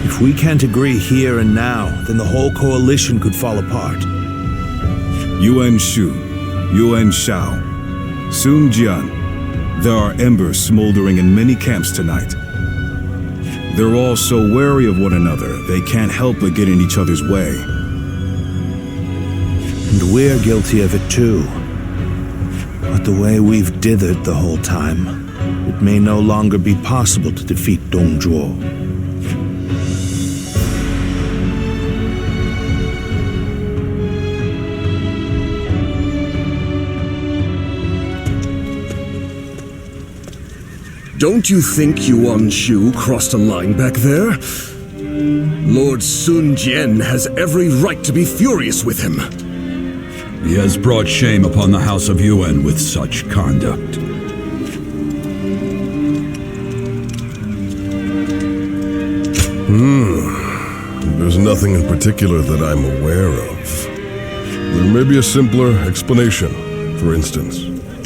L: If we can't agree here and now, then the whole coalition could fall apart.
I: Yuan Shu, Yuan Shao, Sun Jian. There are embers smoldering in many camps tonight. They're all so wary of one another, they can't help but get in each other's way.
L: And we're guilty of it too. But the way we've dithered the whole time, it may no longer be possible to defeat Zhuo.
U: Don't you think Yuan Shu crossed a line back there? Lord Sun Jian has every right to be furious with him.
V: He has brought shame upon the House of Yuan with such conduct.
N: There's nothing in particular that I'm aware of. There may be a simpler explanation. For instance,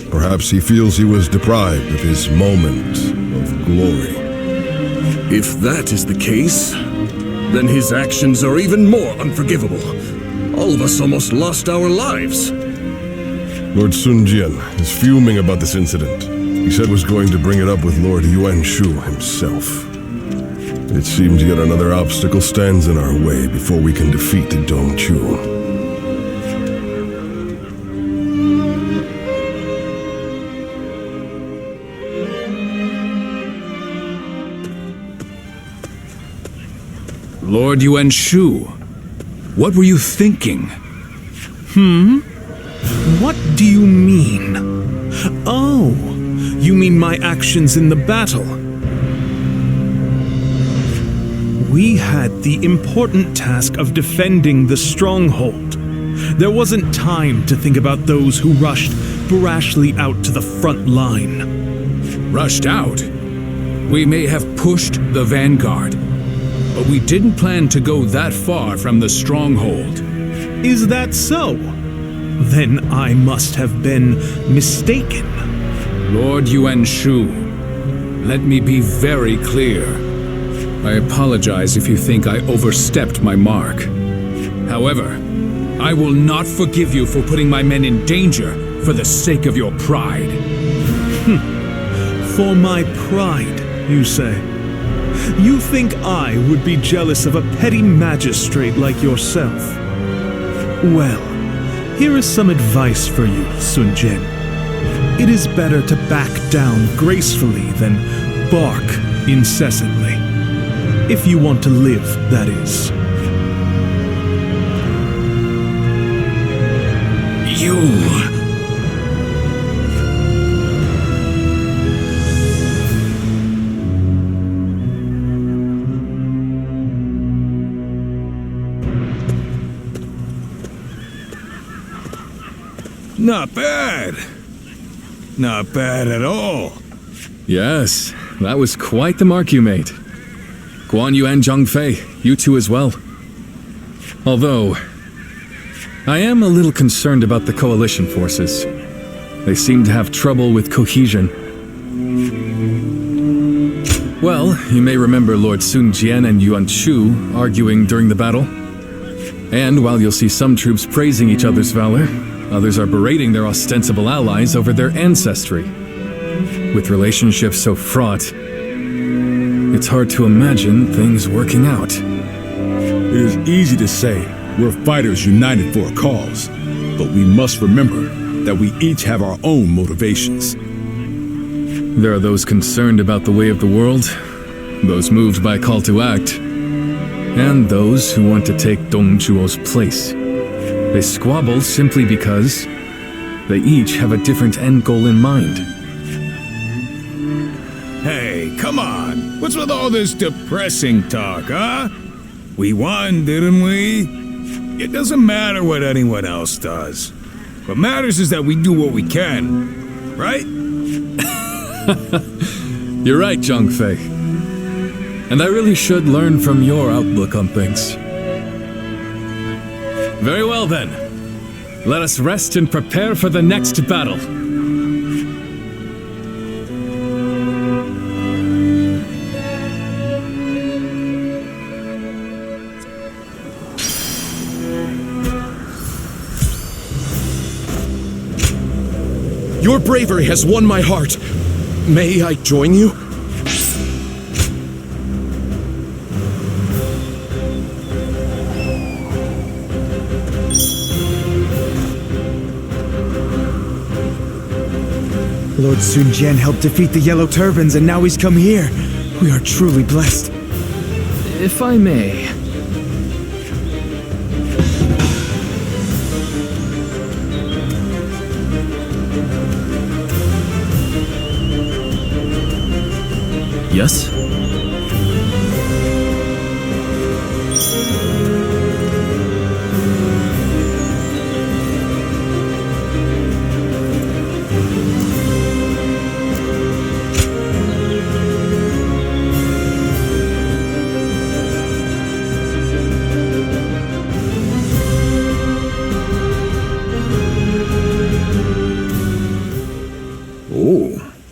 N: perhaps he feels he was deprived of his moment of glory.
U: If that is the case, then his actions are even more unforgivable. All of us almost lost our lives.
N: Lord Sun Jian is fuming about this incident. He said was going to bring it up with Lord Yuan Shu himself. It seems yet another obstacle stands in our way before we can defeat Dong Chu.
O: Lord Yuan Shu, what were you thinking?
W: What do you mean? Oh, you mean my actions in the battle? We had the important task of defending the stronghold. There wasn't time to think about those who rushed brashly out to the front line.
O: Rushed out? We may have pushed the vanguard, but we didn't plan to go that far from the stronghold.
W: Is that so? Then I must have been mistaken.
O: Lord Yuan Shu, let me be very clear. I apologize if you think I overstepped my mark. However, I will not forgive you for putting my men in danger for the sake of your pride.
W: For my pride, you say? You think I would be jealous of a petty magistrate like yourself? Well, here is some advice for you, Sun Jian. It is better to back down gracefully than bark incessantly. If you want to live, that is.
U: you.
C: Not bad. Not bad at all.
B: Yes, that was quite the mark you made. Guan Yu and Zhang Fei, you two as well. Although, I am a little concerned about the coalition forces. They seem to have trouble with cohesion. Well, you may remember Lord Sun Jian and Yuan Shu arguing during the battle. And while you'll see some troops praising each other's valor, others are berating their ostensible allies over their ancestry. With relationships so fraught, it's hard to imagine things working out.
K: It is easy to say we're fighters united for a cause, but we must remember that we each have our own motivations.
B: There are those concerned about the way of the world, those moved by a call to act, and those who want to take Dong Zhuo's place. They squabble simply because they each have a different end goal in mind.
C: Hey, come on. What's with all this depressing talk, huh? We won, didn't we? It doesn't matter what anyone else does. What matters is that we do what we can, right?
B: You're right, Zhang Fei. And I really should learn from your outlook on things. Very well then. Let us rest and prepare for the next battle.
U: Your bravery has won my heart. May I join you?
D: Lord Sun Jian helped defeat the Yellow Turbans, and now he's come here. We are truly blessed.
M: If I may.
B: Yes?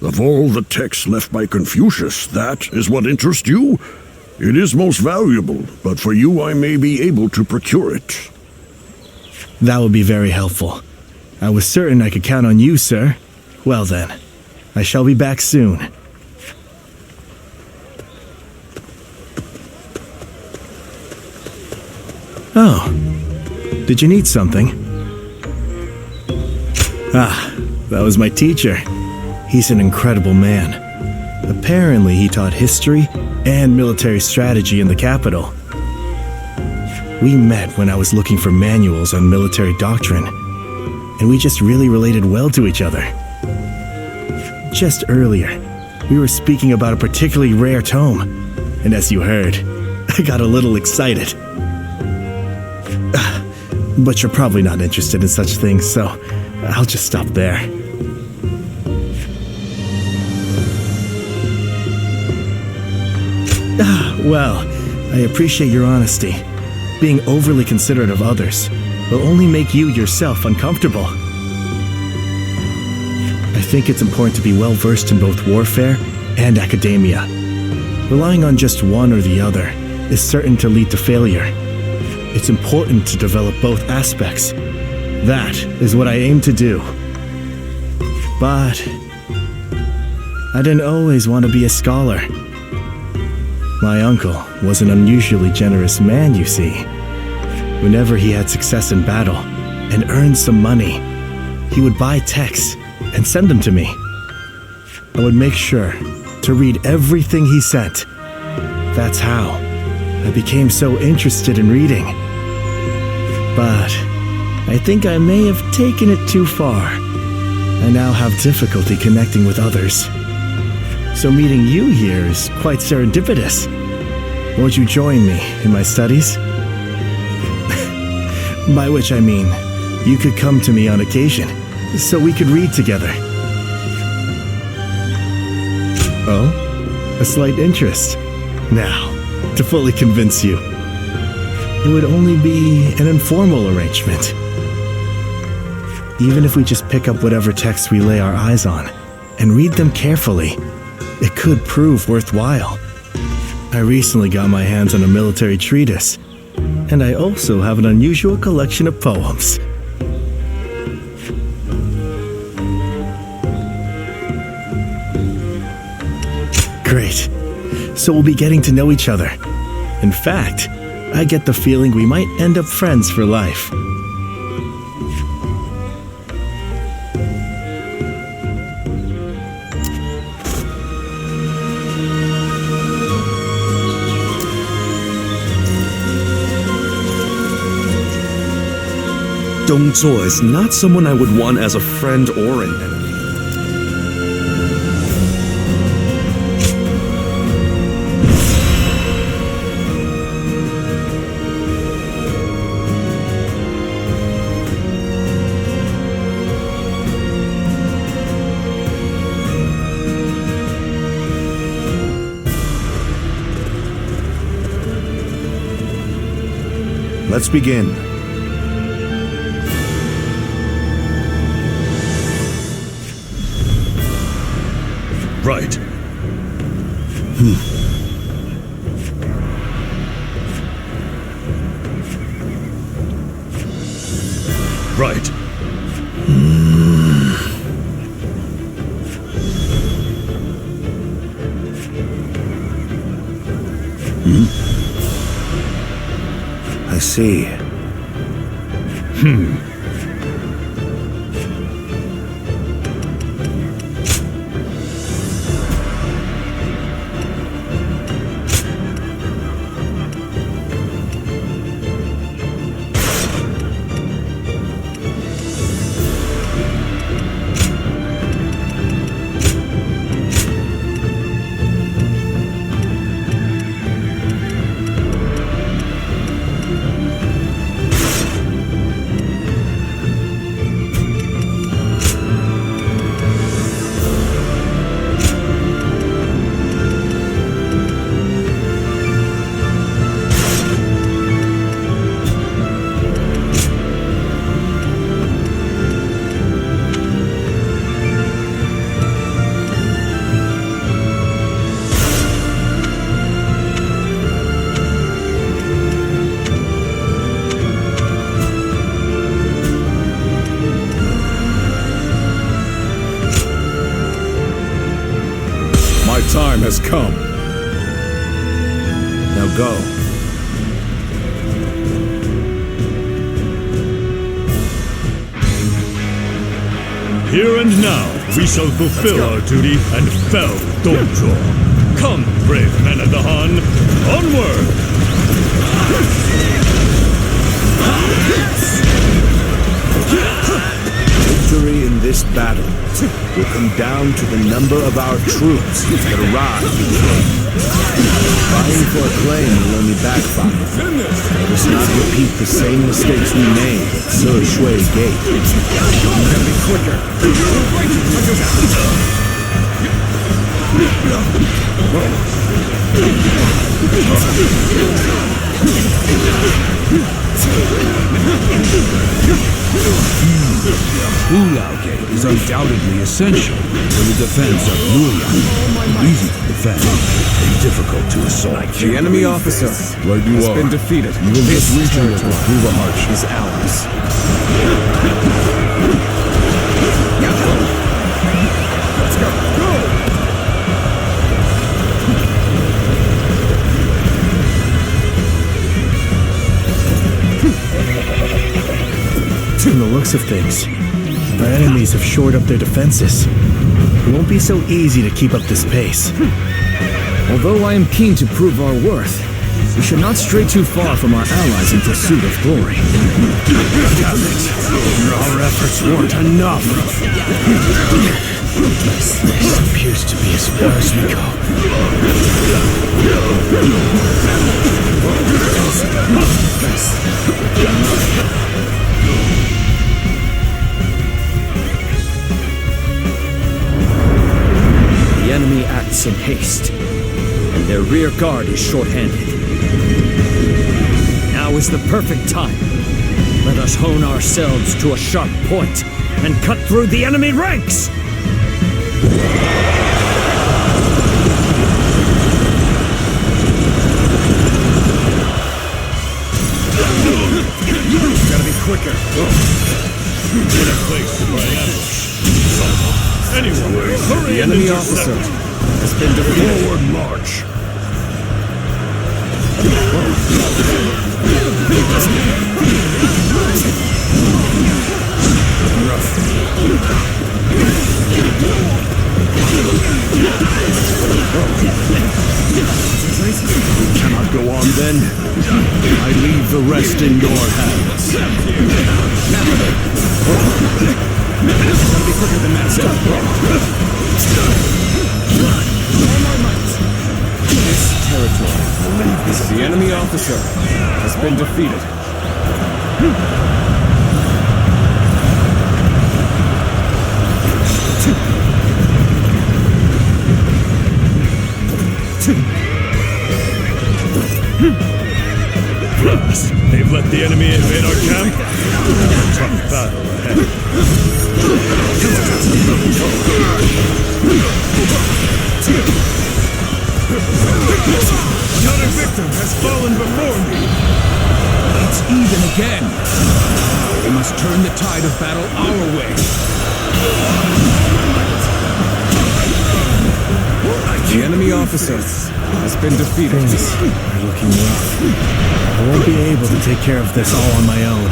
U: Of all the texts left by Confucius, that is what interests you? It is most valuable, but for you I may be able to procure it.
T: That would be very helpful. I was certain I could count on you, sir. Well then, I shall be back soon. Oh, did you need something? Ah, that was my teacher. He's an incredible man. Apparently, he taught history and military strategy in the capital. We met when I was looking for manuals on military doctrine, and we just really related well to each other. Just earlier, we were speaking about a particularly rare tome, and as you heard, I got a little excited. But you're probably not interested in such things, so I'll just stop there. Well, I appreciate your honesty. Being overly considerate of others will only make you yourself uncomfortable. I think it's important to be well versed in both warfare and academia. Relying on just one or the other is certain to lead to failure. It's important to develop both aspects. That is what I aim to do. But I didn't always want to be a scholar. My uncle was an unusually generous man, you see. Whenever he had success in battle and earned some money, he would buy texts and send them to me. I would make sure to read everything he sent. That's how I became so interested in reading. But I think I may have taken it too far. I now have difficulty connecting with others. So meeting you here is quite serendipitous. Won't you join me in my studies? By which I mean, you could come to me on occasion, so we could read together. Oh? A slight interest. Now, to fully convince you, it would only be an informal arrangement. Even if we just pick up whatever texts we lay our eyes on and read them carefully, it could prove worthwhile. I recently got my hands on a military treatise, and I also have an unusual collection of poems. Great. So we'll be getting to know each other. In fact, I get the feeling we might end up friends for life.
E: Zhuo is not someone I would want as a friend or an enemy. Let's begin.
J: Right. Right.
E: I see.
K: Time has come.
E: Now go.
J: Here and now, we shall fulfill our duty and fell Zhuo. Come, brave men of the Han, onward!
E: Victory in this battle will come down to the number of our troops that arrive. Vying for acclaim will only backfire. Let us not repeat the same mistakes we made at Zhuo Gate.
K: Gotta be quicker.
V: Hulao Gate is undoubtedly essential for the defense of Luoyang. Easy to defend, and difficult to assault.
Q: The enemy officer
N: Right you
Q: has
N: are.
Q: been defeated.
N: This region will prove a hardship.
Q: Is ours.
K: Let's go.
T: From the looks of things, our enemies have shored up their defenses. It won't be so easy to keep up this pace.
M: Although I am keen to prove our worth,
S: We should not stray too far from our allies in pursuit of glory.
E: Our efforts weren't enough.
S: This appears to be as far as we go. The enemy acts in haste, and their rear guard is short-handed. Now is the perfect time. Let us hone ourselves to a sharp point and cut through the enemy ranks!
J: Gotta be quicker. In a place by ambush. Anyone, hurry!
S: The enemy officer has been defeated.
U: Forward march.
E: We cannot go on then. I leave the rest in your hands.
S: Gotta be quicker than that, This territory, the enemy officer has been defeated.
J: They've let the enemy invade our camp. Tough battle ahead. Another victim has fallen before me.
S: It's even again. We must turn the tide of battle our way. The enemy officer has been defeated.
T: Things are looking rough. I won't be able to take care of this all on my own.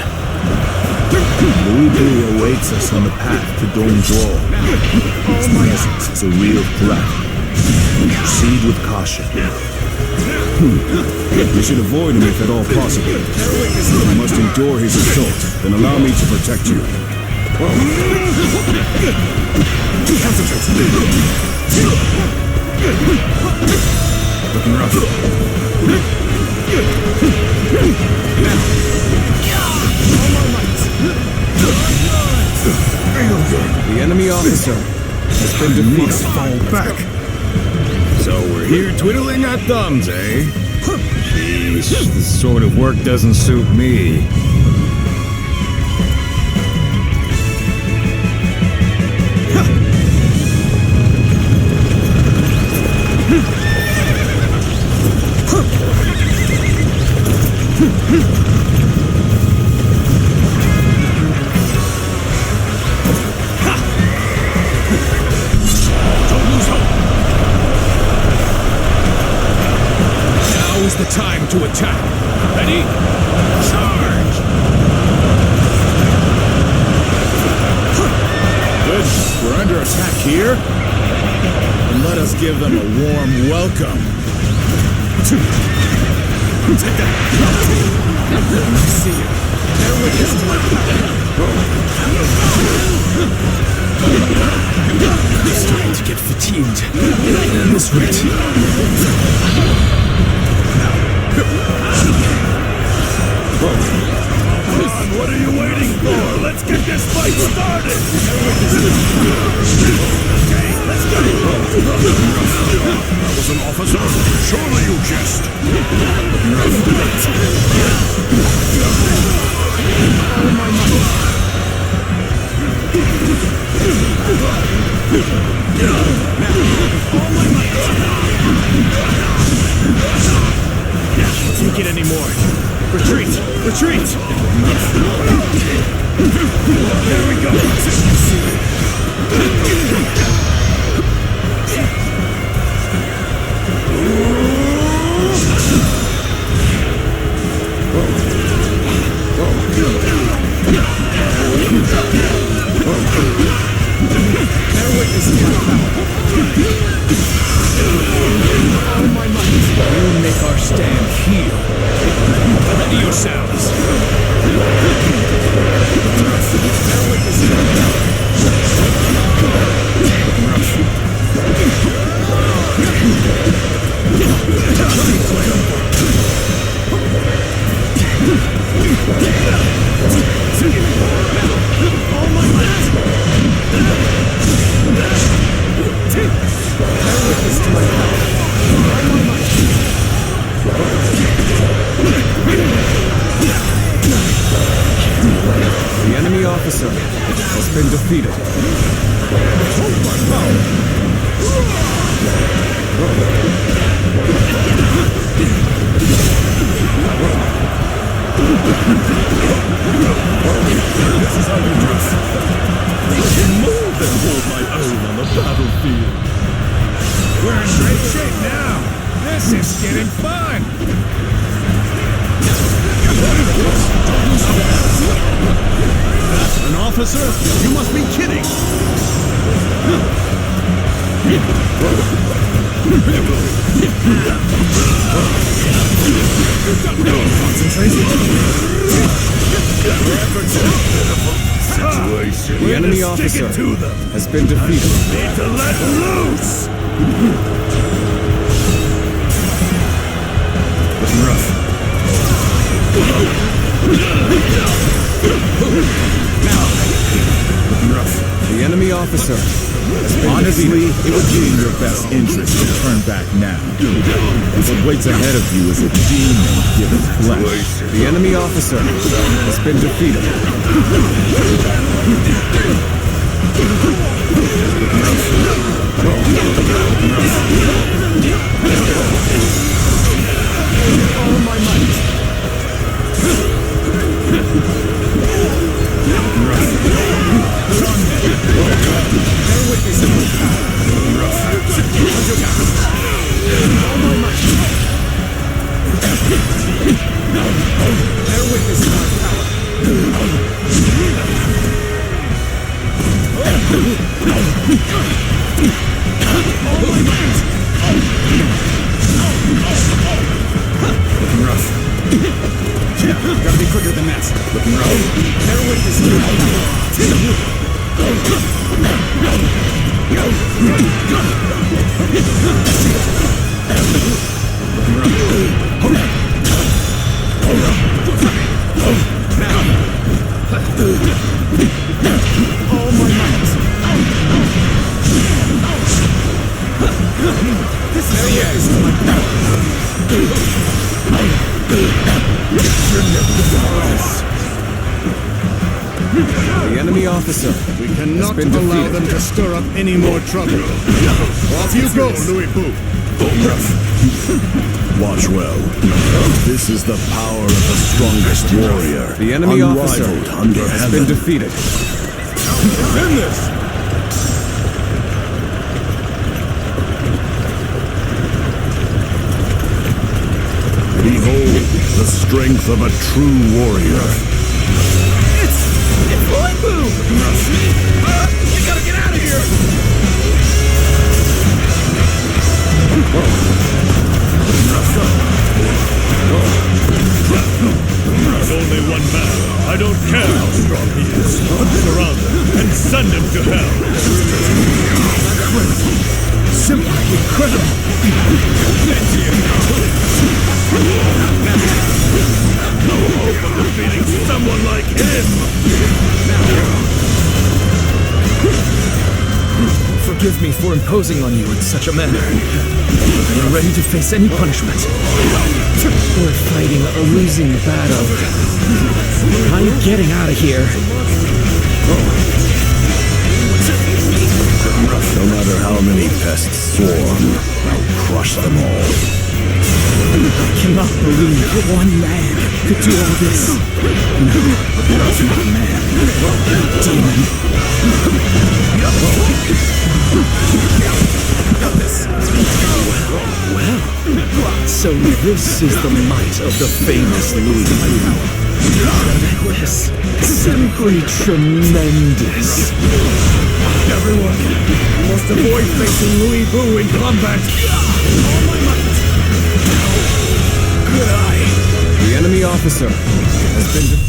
L: Louis awaits us on the path to Zhuo. His presence is a real threat. Proceed with caution.
I: We should avoid him if at all possible. You must endure his assault, then allow me to protect you.
J: Looking rough.
S: The enemy officer has been defeated.
C: Fall back. So we're here twiddling our thumbs, eh? Sheesh, this sort of work doesn't suit me.
J: Is the time to attack. Ready? Charge!
C: Good. We're under attack here. And let us give them a warm welcome.
J: Take that! I see you. Bear witness to my power. I'm starting to get fatigued. At this rate.
U: What are you waiting for? Let's get this fight started! Okay, let's go! That was an officer? Surely you jest!
S: Can't take it anymore. Retreat! Retreat!
U: There we go!
S: We make our stand here.
Q: The enemy officer has been defeated.
J: This is how you dress. I can more than hold my own on the battlefield.
C: We're in great shape now. This is getting fun.
K: An officer? You must be kidding!
Q: The enemy officer has been defeated.
C: Need to let loose.
J: Looking rough. Looking rough.
Q: The enemy officer has been
V: Honestly,
Q: defeated.
V: it would be in your best interest to turn back now. What waits ahead of you is a demon given flesh.
Q: The enemy officer has been defeated.
S: All my might. Bear witness to my
J: Looking rough. Gotta be quicker than that. Looking rough.
S: Bear witness to my all my might. This is the end.
Q: The enemy officer
K: We
Q: has
K: cannot
Q: been
K: allow
Q: defeated.
K: them to stir up any more trouble. Off you go, Louis Boo.
U: Watch well. This is the power of the strongest warrior.
Q: The enemy officer
U: unrivaled under
Q: has
U: heaven.
Q: been defeated.
K: End this!
U: Behold the strength of a true warrior.
S: It's Boy Boo! We gotta get out of here!
J: There's only one man. I don't care how strong he is. Surround him and send him to hell.
S: Simply incredible!
C: No hope of defeating someone like him.
S: Forgive me for imposing on you in such a manner. Are you ready to face any punishment? We're fighting a losing battle. I'm getting out of here.
U: No matter how many pests swarm, I'll crush them all.
S: I cannot believe one man could do all this. No, not a man. A demon. Well, so this is the might of the famous Louis Boo. Tremendous. Simply tremendous.
C: Everyone, you must avoid facing Louis Boo in combat. All my might. Good eye.
Q: The enemy officer has been defeated.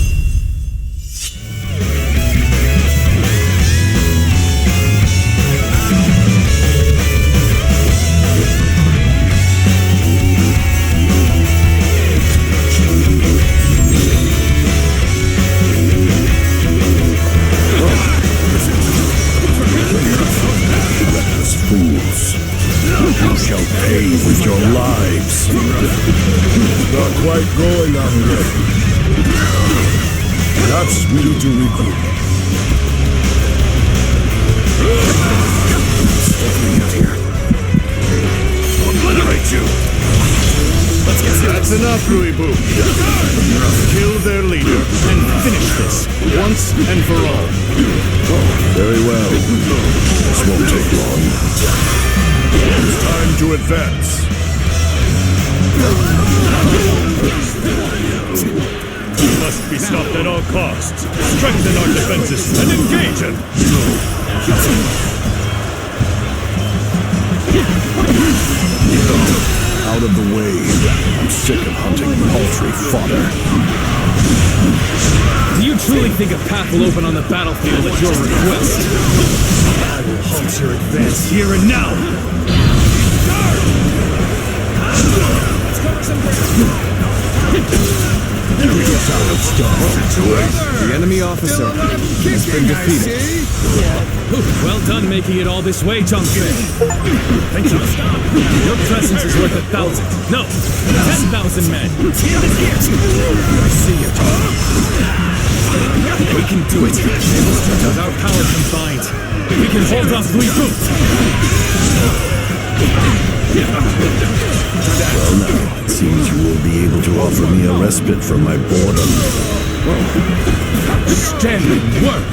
I: Perhaps we need to regroup.
C: Obliterate you! Let's get That's enough, Louis Boo. Kill their leader and finish this once and for all.
U: Very well. This won't take long.
C: It's time to advance. We must be stopped at all costs. Strengthen our defenses and engage him.
U: Out of the way. I'm sick of hunting paltry fodder.
S: Do you truly think a path will open on the battlefield at your request?
C: I will halt your advance here and now.
Q: The enemy officer has been defeated.
S: Well done making it all this way, Zhangfei. Thank you. Your presence is worth 1,000. No, 10,000 men. I see you. We can do it. With our power combined, we can hold off Louis Boo.
U: Well now, it seems you will be able to offer me a respite from my boredom.
S: Outstanding work!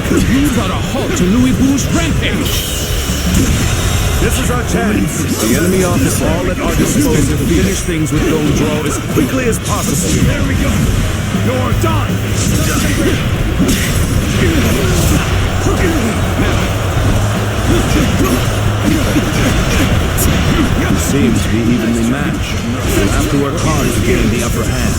S: You brought a halt to Louis Boo's rampage!
C: This is our chance.
U: The enemy officer
C: All at our disposal to finish things with Dong Zhuo as quickly as possible. There we go. You're done.
V: You seem to be evenly matched. You'll have to work hard to gain the upper hand.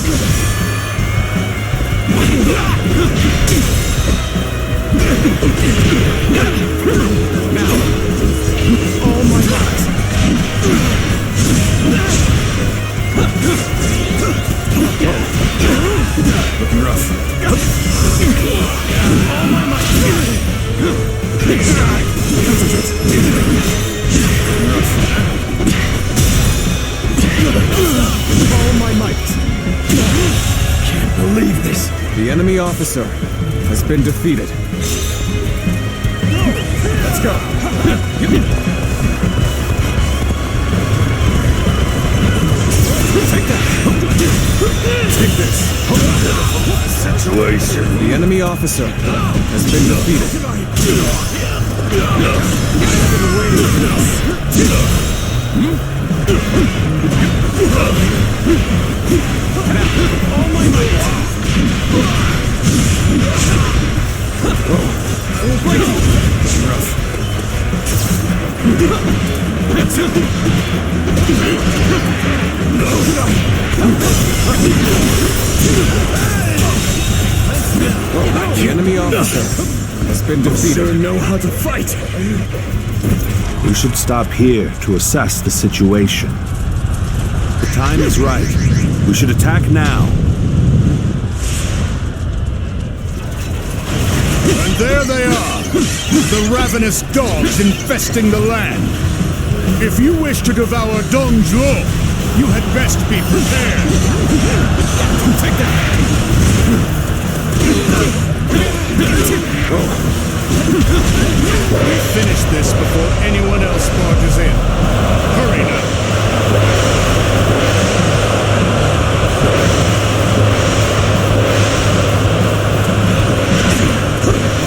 C: Now, all my might.
I: Looking rough.
C: All my might. All my might. Can't believe this.
Q: The enemy officer has been defeated.
C: Let's go. Take that. Take this. Situation.
Q: The enemy officer has been defeated.
C: All my might. I will break you.
I: Rough.
Q: The enemy officer has been defeated.
C: Sure know how to fight.
L: We should stop here to assess the situation. The time is right. We should attack now.
C: And there they are, the ravenous dogs infesting the land. If you wish to devour Dong Zhuo, you had best be prepared. Take that. We finish this before anyone else barges in. Hurry now.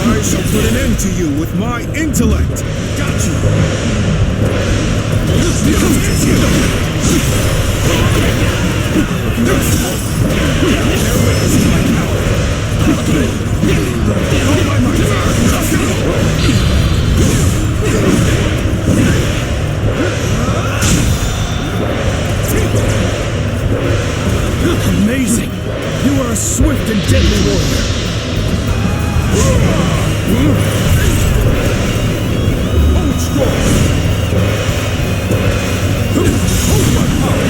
K: I shall put an end to you with my intellect. Got you.
C: Amazing! You are a swift and deadly warrior. Hold strong. Hold my power.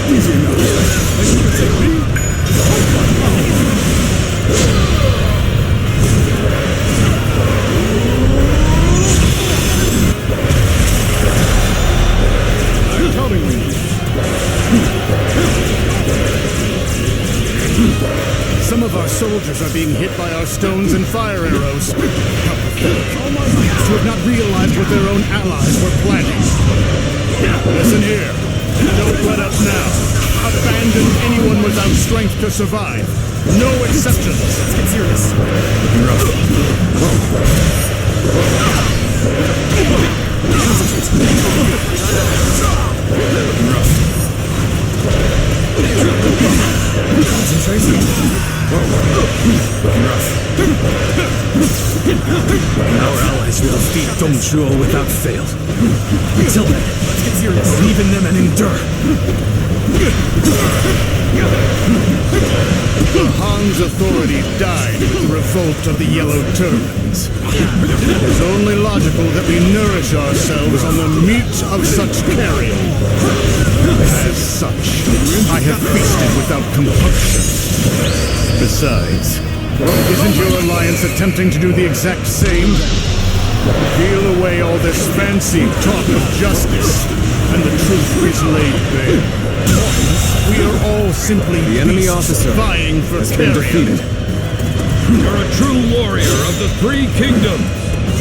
C: Easy enough. And you can take me. Hold my power. I'm coming.
A: of our soldiers are being hit by our stones and fire arrows. How pathetic. To have not realized what their own allies were planning. Listen here, and don't let up now. Abandon anyone without strength to survive. No exceptions. Let's get serious.
S: Our allies will defeat Zhuo without fail. Until then, let's get serious. Believe in them and endure.
A: The Han's authority died with the revolt of the Yellow Turbans. It is only logical that we nourish ourselves on the meat of such carrion. As such, I have feasted without compunction. Besides, isn't your alliance attempting to do the exact same? Peel away all this fancy talk of justice, and the truth is laid bare. We are all simply
Q: the enemy officer
A: vying for
Q: has been defeated.
C: You're a true warrior of the Three Kingdoms.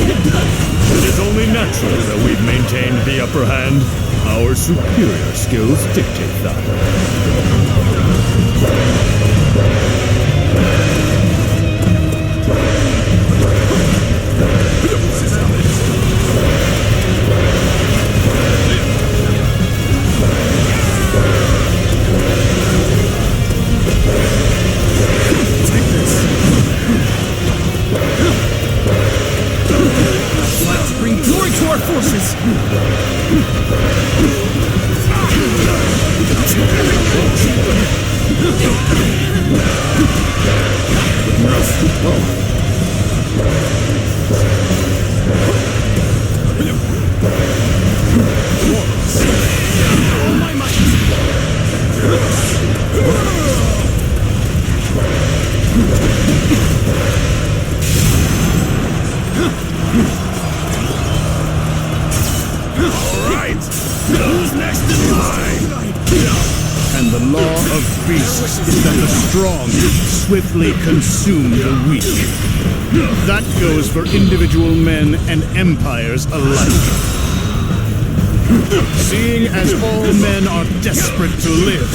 J: It is only natural that we've maintained the upper hand. Our superior skills dictate that.
S: Bring glory to our forces! All my might!
A: Alright! Who's next in line? And the law of beasts is that the strong swiftly consume the weak. That goes for individual men and empires alike. Seeing as all men are desperate to live,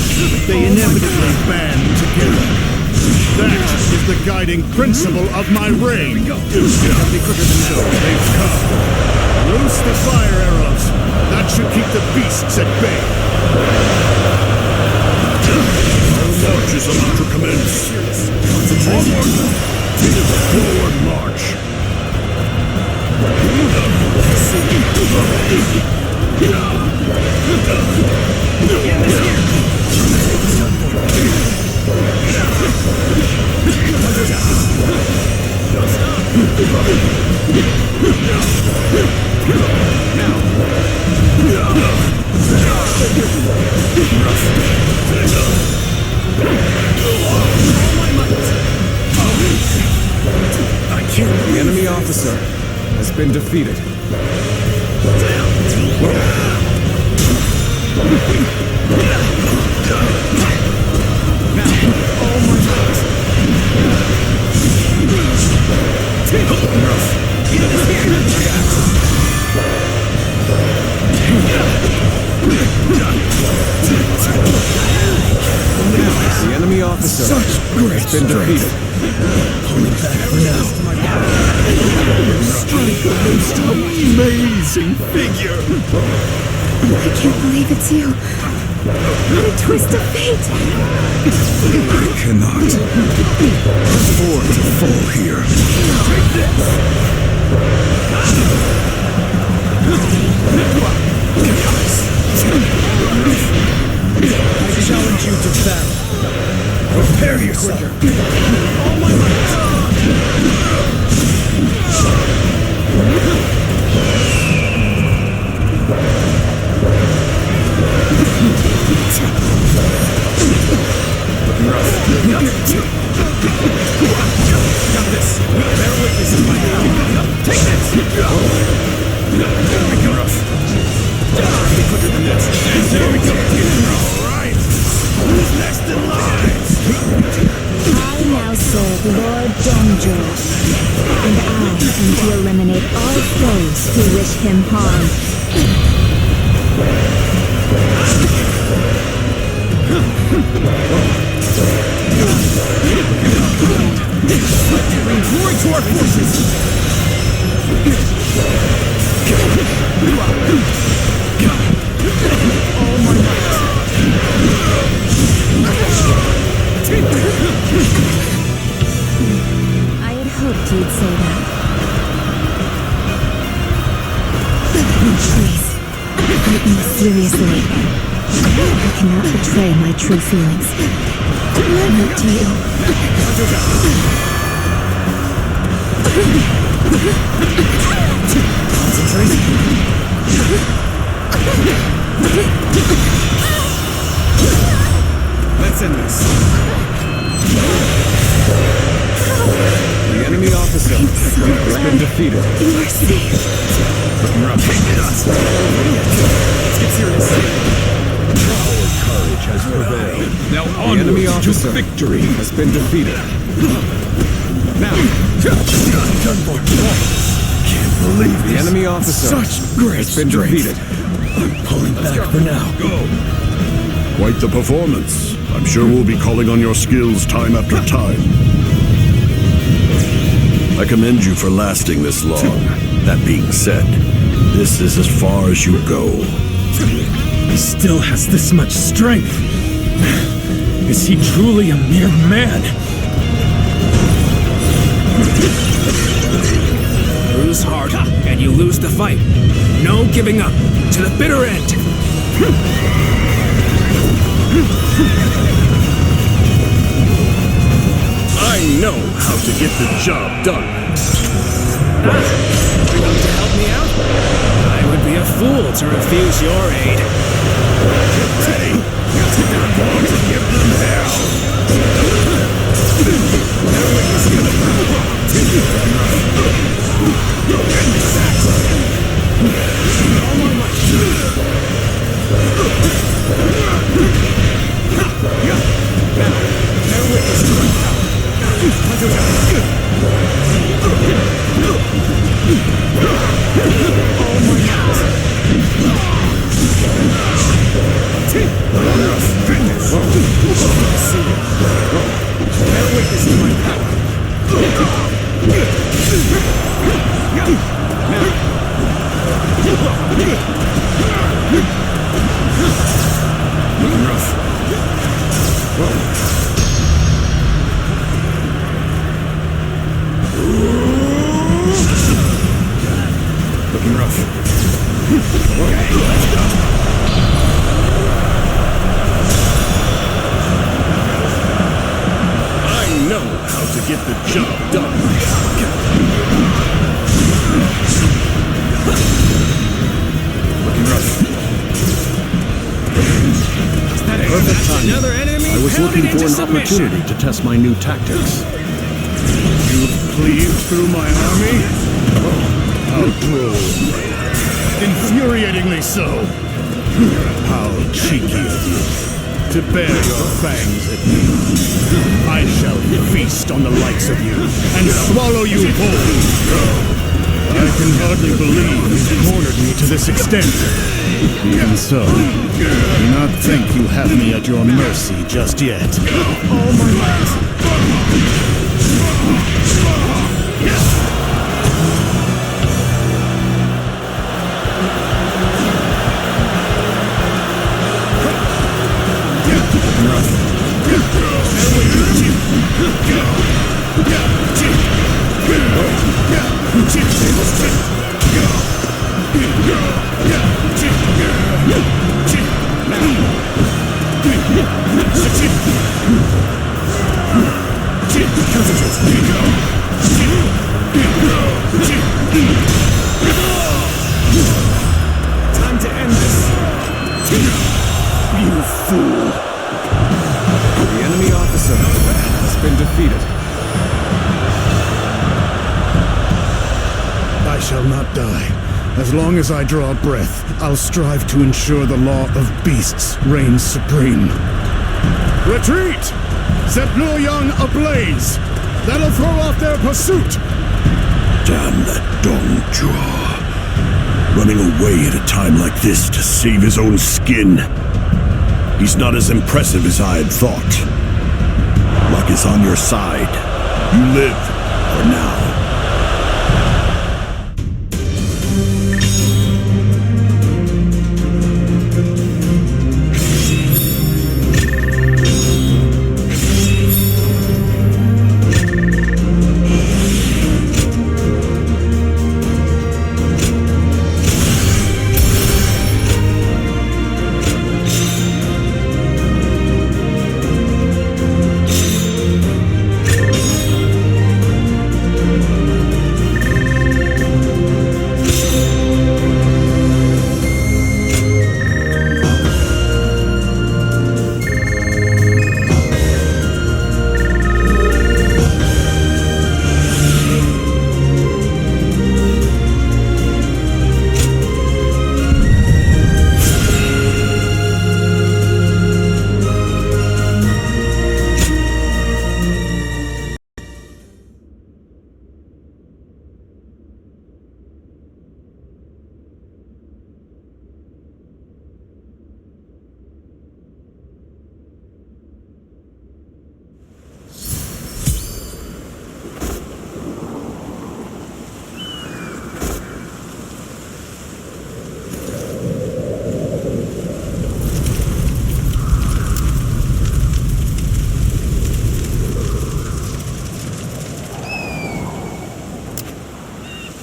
A: they inevitably band together. That is the guiding principle of my reign. So they've come. Loose the fire arrows. That should keep the beasts at bay. Our march is about to commence. Onward! Forward march!
Q: The enemy officer has been defeated. The enemy officer has been defeated.
S: Pulling back for now. Strike the most amazing figure.
H: I can't believe it's you. What a twist of fate.
I: I cannot afford to fall here.
S: Take this. I challenge you to battle. Prepare yourself. All my might. Got this. Bear witness is my power. Take this. There we go. Quicker than this. There we go. All right. Who's next in line?
H: I now him harm.
S: Bring glory to our forces! All my might!
H: I had hoped you'd say that. Please, take me seriously. I cannot betray my true feelings. Not to you.
S: Let's end this. The enemy officer has been defeated.
H: You are safe.
S: Looking rough. Let's get serious.
U: Our courage has prevailed.
S: Now the enemy officer victory has been defeated. Now,
U: Done for. Can't believe
S: the enemy officer has been defeated.
U: I'm pulling back for now. Go. Quite the performance. I'm sure we'll be calling on your skills time after time. I commend you for lasting this long. That being said, this is as far as you go.
S: He still has this much strength. Is he truly a mere man?
M: Lose heart, and you lose the fight. No giving up to the bitter end.
U: I know how to get the job done.
M: You want to help me out? I would be a fool to refuse your aid.
U: Get ready. We're going to give them hell. Get the job done. Looking rough. Perfect timing.
M: Another enemy
U: I was looking for an
M: submission.
U: opportunity to test my new tactics.
A: You've cleaved through my army? How droll. Infuriatingly so. How cheeky of you to bare your fangs at me. I shall feast on the likes of you and swallow you whole. I can hardly believe you cornered me to this extent. Even so, do not think you have me at your mercy just yet. All my might.
S: Time to end this.
A: You fool.
S: The enemy officer has been defeated.
A: I shall not die. As long as I draw breath, I'll strive to ensure the law of beasts reigns supreme. Retreat! Set Luoyang ablaze! That'll throw off their pursuit!
U: Damn that Dong Zhuo. running away at a time like this to save his own skin. He's not as impressive as I had thought. Luck is on your side. You live for now.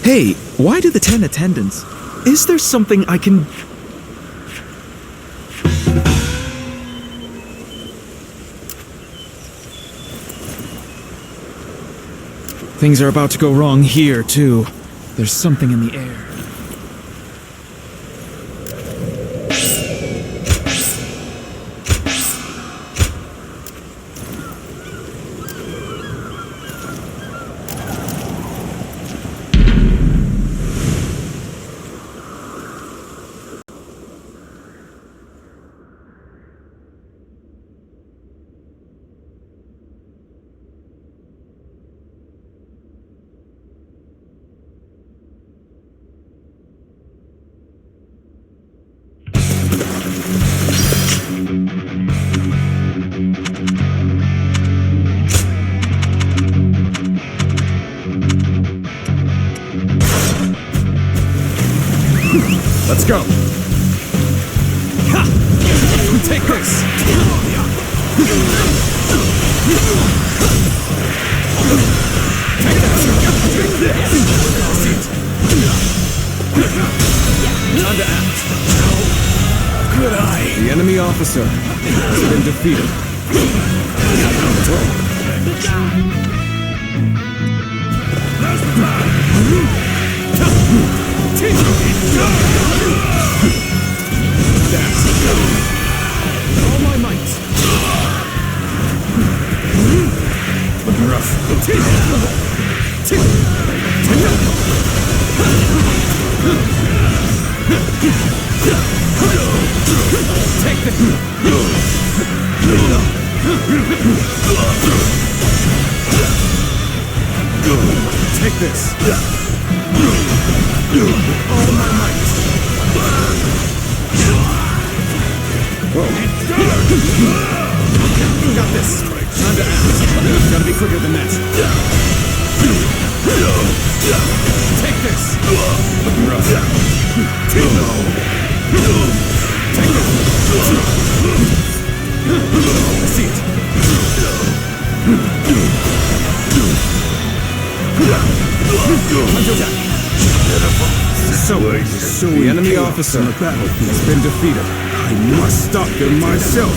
S: Hey, why do the 10 attendants? Is there something I can... Things are about to go wrong here, too. There's something in the air. Let's go. Ha! Take this. Time to act. Good eye. The enemy officer has been defeated. All my might. Looking rough. Take this. Take this. All my might. Whoa. Got this. Time to act. Gotta be quicker than that. Take this. Looking rough. Take this. I see it. So the enemy officer has been defeated. I must stop them myself.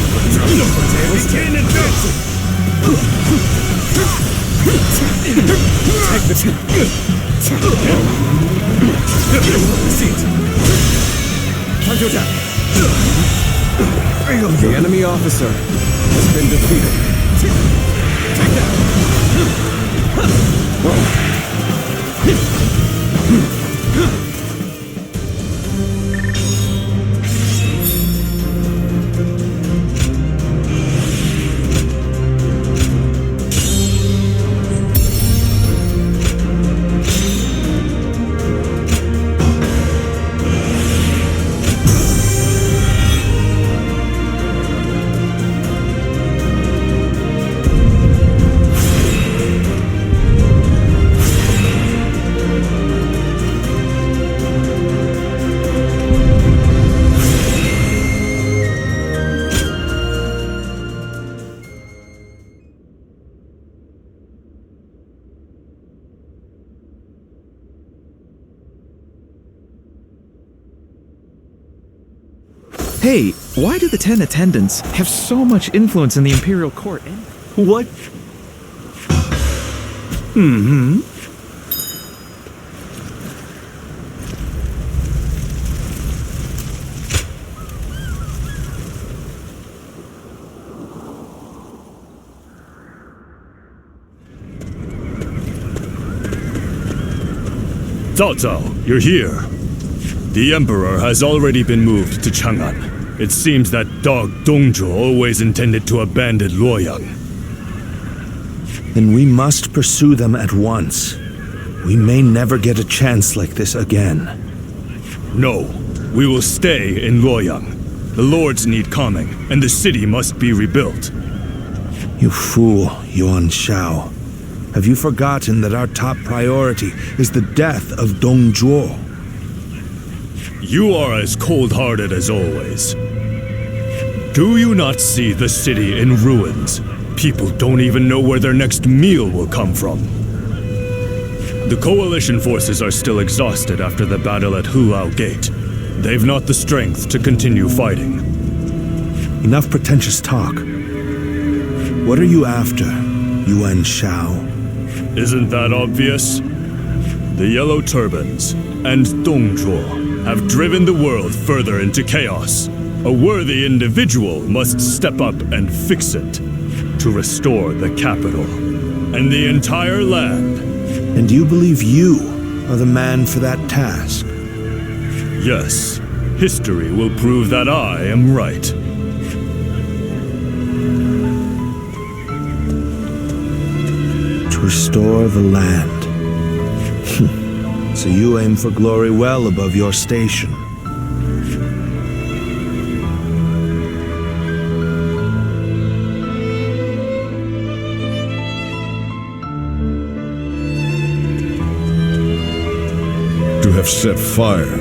S: Begin advancing. Take the seat. Time to attack. The enemy officer has been defeated. Take that. Whoa. Hey, why do the 10 attendants have so much influence in the Imperial Court?
K: What?
S: Mm-hmm.
J: Cao Cao, you're here. The Emperor has already been moved to Chang'an. It seems that dog Dongzhuo always intended to abandon Luoyang.
L: Then we must pursue them at once. We may never get a chance like this again.
J: No, we will stay in Luoyang. The lords need calming, and the city must be rebuilt.
L: You fool, Yuan Shao. Have you forgotten that our top priority is the death of Dongzhuo?
J: You are as cold-hearted as always. Do you not see the city in ruins? People don't even know where their next meal will come from. The Coalition forces are still exhausted after the battle at Hulao Gate. They've not the strength to continue fighting.
L: Enough pretentious talk. What are you after, Yuan Shao?
J: Isn't that obvious? The Yellow Turbans and Dongzhuo have driven the world further into chaos. A worthy individual must step up and fix it to restore the capital and the entire land.
L: And you believe you are the man for that task?
J: Yes, history will prove that I am right.
L: To restore the land. So you aim for glory well above your station.
N: To have set fire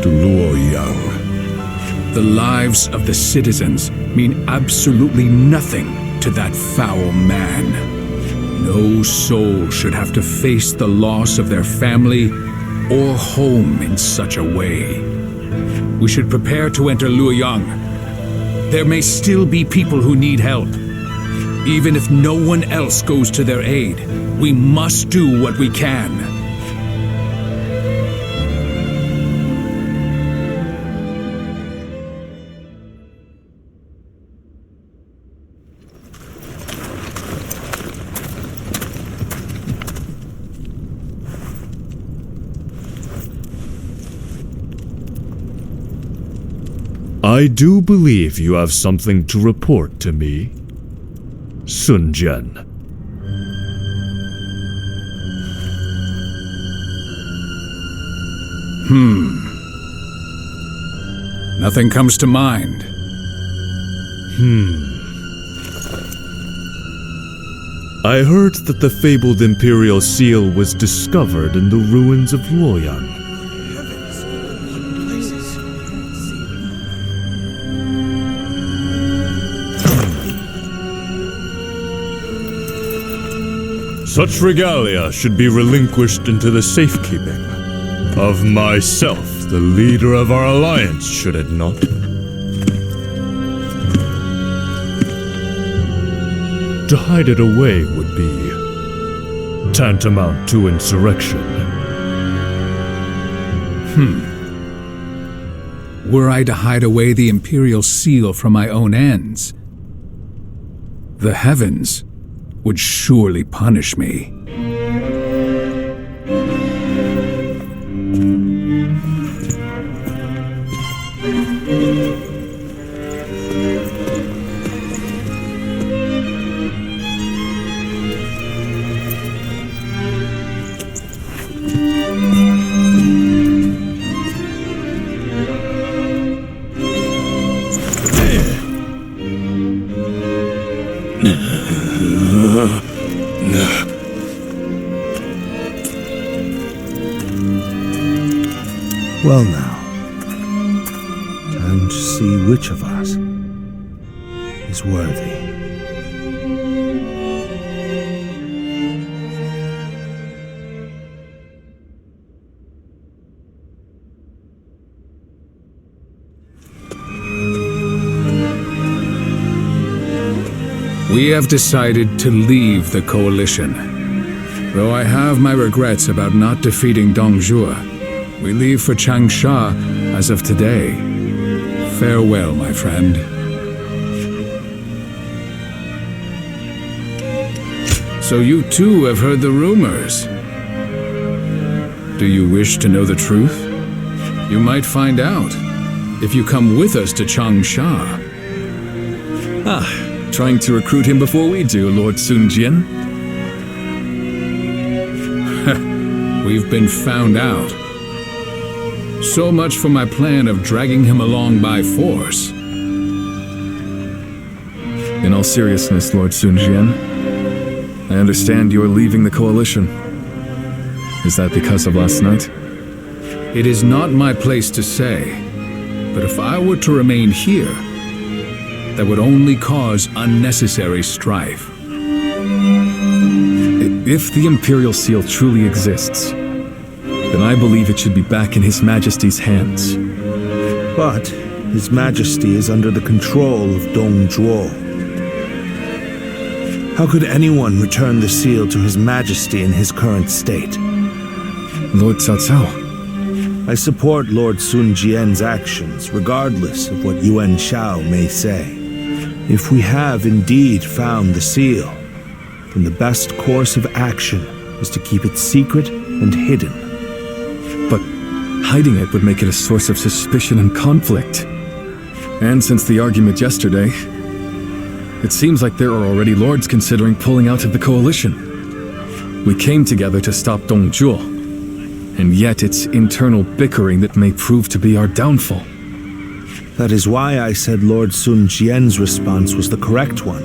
N: to Luoyang.
O: The lives of the citizens mean absolutely nothing to that foul man. No soul should have to face the loss of their family or home in such a way. We should prepare to enter Luoyang. There may still be people who need help. Even if no one else goes to their aid, we must do what we can.
J: I do believe you have something to report to me, Sun Jian.
O: Nothing comes to mind.
J: I heard that the fabled Imperial Seal was discovered in the ruins of Luoyang. Such regalia should be relinquished into the safekeeping of myself, the leader of our alliance, should it not? To hide it away would be tantamount to insurrection.
O: Were I to hide away the Imperial Seal from my own ends, the heavens would surely punish me.
L: Well now, time to see which of us is worthy.
O: We have decided to leave the coalition. Though I have my regrets about not defeating Dong Zhuo, we leave for Changsha as of today. Farewell, my friend. So you too have heard the rumors. Do you wish to know the truth? You might find out if you come with us to Changsha.
B: Trying to recruit him before we do, Lord Sun Jian?
O: We've been found out. So much for my plan of dragging him along by force.
B: In all seriousness, Lord Sun Jian, I understand you are leaving the coalition. Is that because of last night?
O: It is not my place to say, but if I were to remain here, that would only cause unnecessary strife.
B: If the Imperial Seal truly exists, then I believe it should be back in His Majesty's hands.
L: But His Majesty is under the control of Dong Zhuo. How could anyone return the seal to His Majesty in his current state?
B: Lord Cao Cao.
L: I support Lord Sun Jian's actions, regardless of what Yuan Shao may say. If we have indeed found the seal, then the best course of action is to keep it secret and hidden.
B: But hiding it would make it a source of suspicion and conflict. And since the argument yesterday, it seems like there are already lords considering pulling out of the coalition. We came together to stop Dong Zhuo, and yet it's internal bickering that may prove to be our downfall.
L: That is why I said Lord Sun Jian's response was the correct one.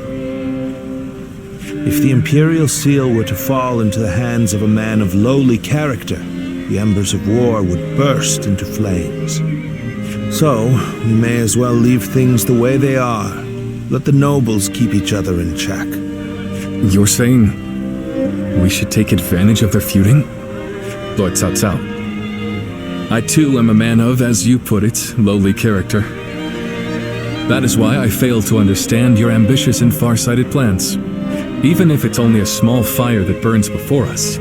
L: If the Imperial Seal were to fall into the hands of a man of lowly character, the embers of war would burst into flames. So, we may as well leave things the way they are. Let the nobles keep each other in check.
B: You're saying we should take advantage of their feuding? Lord Cao Cao. I too am a man of, as you put it, lowly character. That is why I fail to understand your ambitious and far-sighted plans. Even if it's only a small fire that burns before us,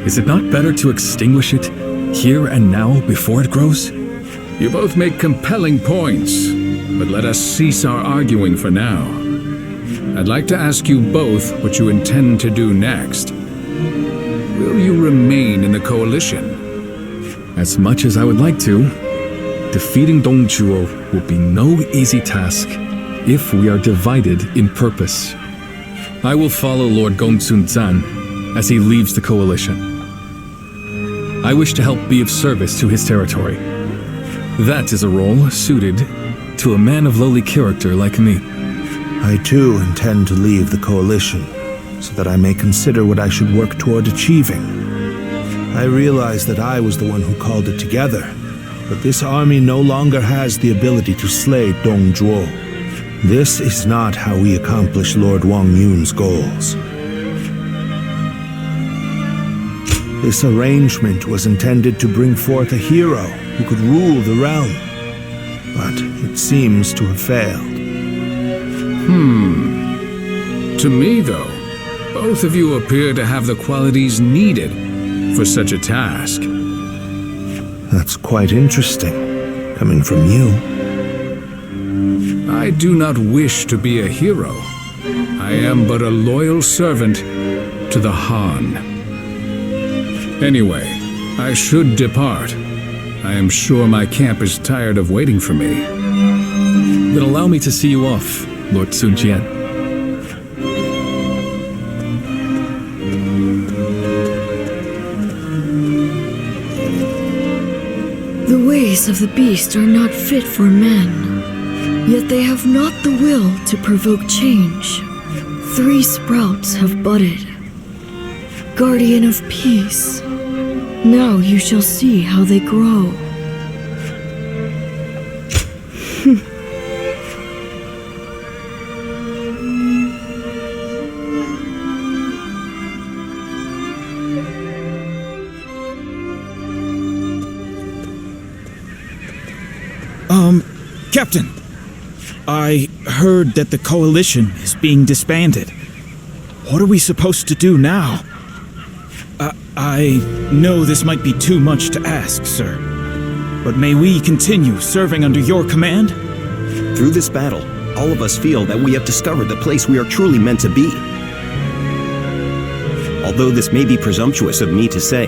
B: is it not better to extinguish it here and now before it grows?
O: You both make compelling points, but let us cease our arguing for now. I'd like to ask you both what you intend to do next. Will you remain in the coalition?
B: As much as I would like to, defeating Dong Zhuo will be no easy task if we are divided in purpose. I will follow Lord Gongsun Zan as he leaves the coalition. I wish to help be of service to his territory. That is a role suited to a man of lowly character like me.
L: I too intend to leave the coalition, so that I may consider what I should work toward achieving. I realize that I was the one who called it together, but this army no longer has the ability to slay Dong Zhuo. This is not how we accomplish Lord Wang Yun's goals. This arrangement was intended to bring forth a hero who could rule the realm, but it seems to have failed.
O: To me, though, both of you appear to have the qualities needed for such a task.
L: That's quite interesting, coming from you.
O: I do not wish to be a hero. I am but a loyal servant to the Han. Anyway, I should depart. I am sure my camp is tired of waiting for me.
B: Then allow me to see you off, Lord Sun Jian.
G: The ways of the beast are not fit for men, yet they have not the will to provoke change. 3 sprouts have budded. Guardian of peace, now you shall see how they grow.
S: Captain! I heard that the coalition is being disbanded. What are we supposed to do now? I know this might be too much to ask, sir, but may we continue serving under your command?
F: Through this battle, all of us feel that we have discovered the place we are truly meant to be. Although this may be presumptuous of me to say,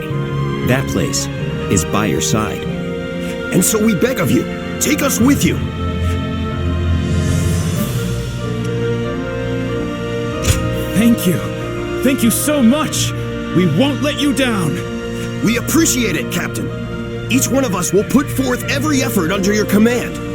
F: that place is by your side. And so we beg of you, take us with you.
S: Thank you. Thank you so much. We won't let you down.
F: We appreciate it, Captain. Each one of us will put forth every effort under your command.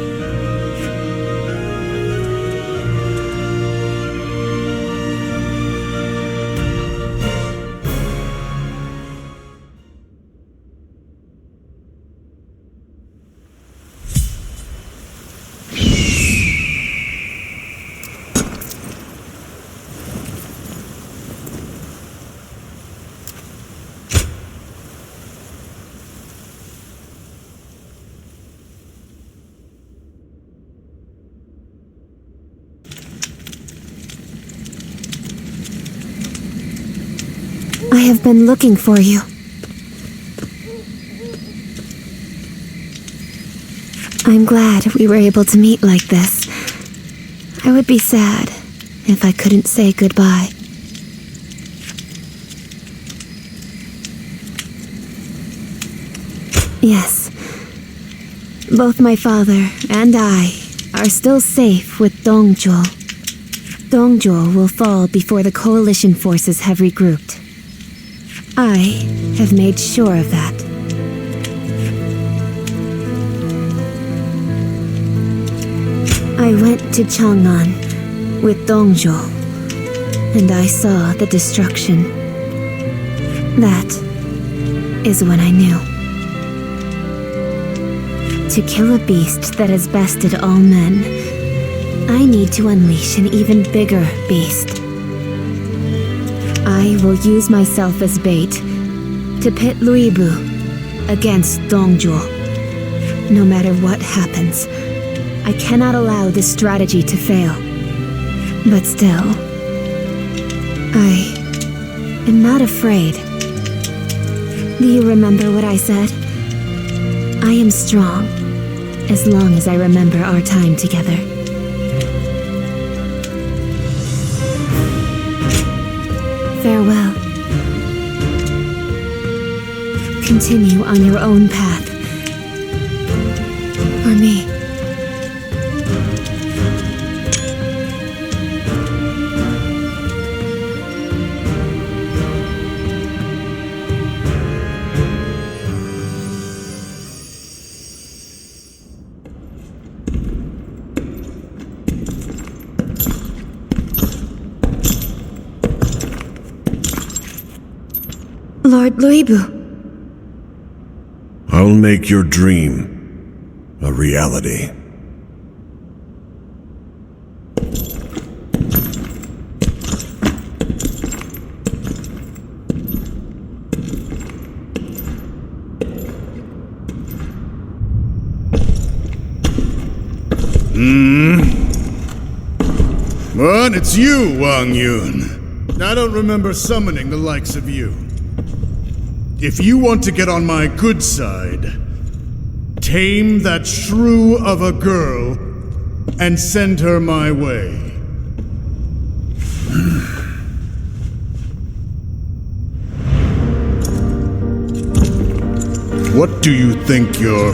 H: I have been looking for you. I'm glad we were able to meet like this. I would be sad if I couldn't say goodbye. Yes. Both my father and I are still safe with Zhuo. Zhuo will fall before the coalition forces have regrouped. I have made sure of that. I went to Chang'an with Zhuo, and I saw the destruction. That is when I knew. To kill a beast that has bested all men, I need to unleash an even bigger beast. I will use myself as bait to pit Luibu against Zhuo. No matter what happens, I cannot allow this strategy to fail. But still, I am not afraid. Do you remember what I said? I am strong, as long as I remember our time together. Farewell. Continue on your own path. For me. Lord Luibu.
U: I'll make your dream a reality.
A: What? It's you, Wang Yun. I don't remember summoning the likes of you. If you want to get on my good side, tame that shrew of a girl and send her my way. What do you think you're...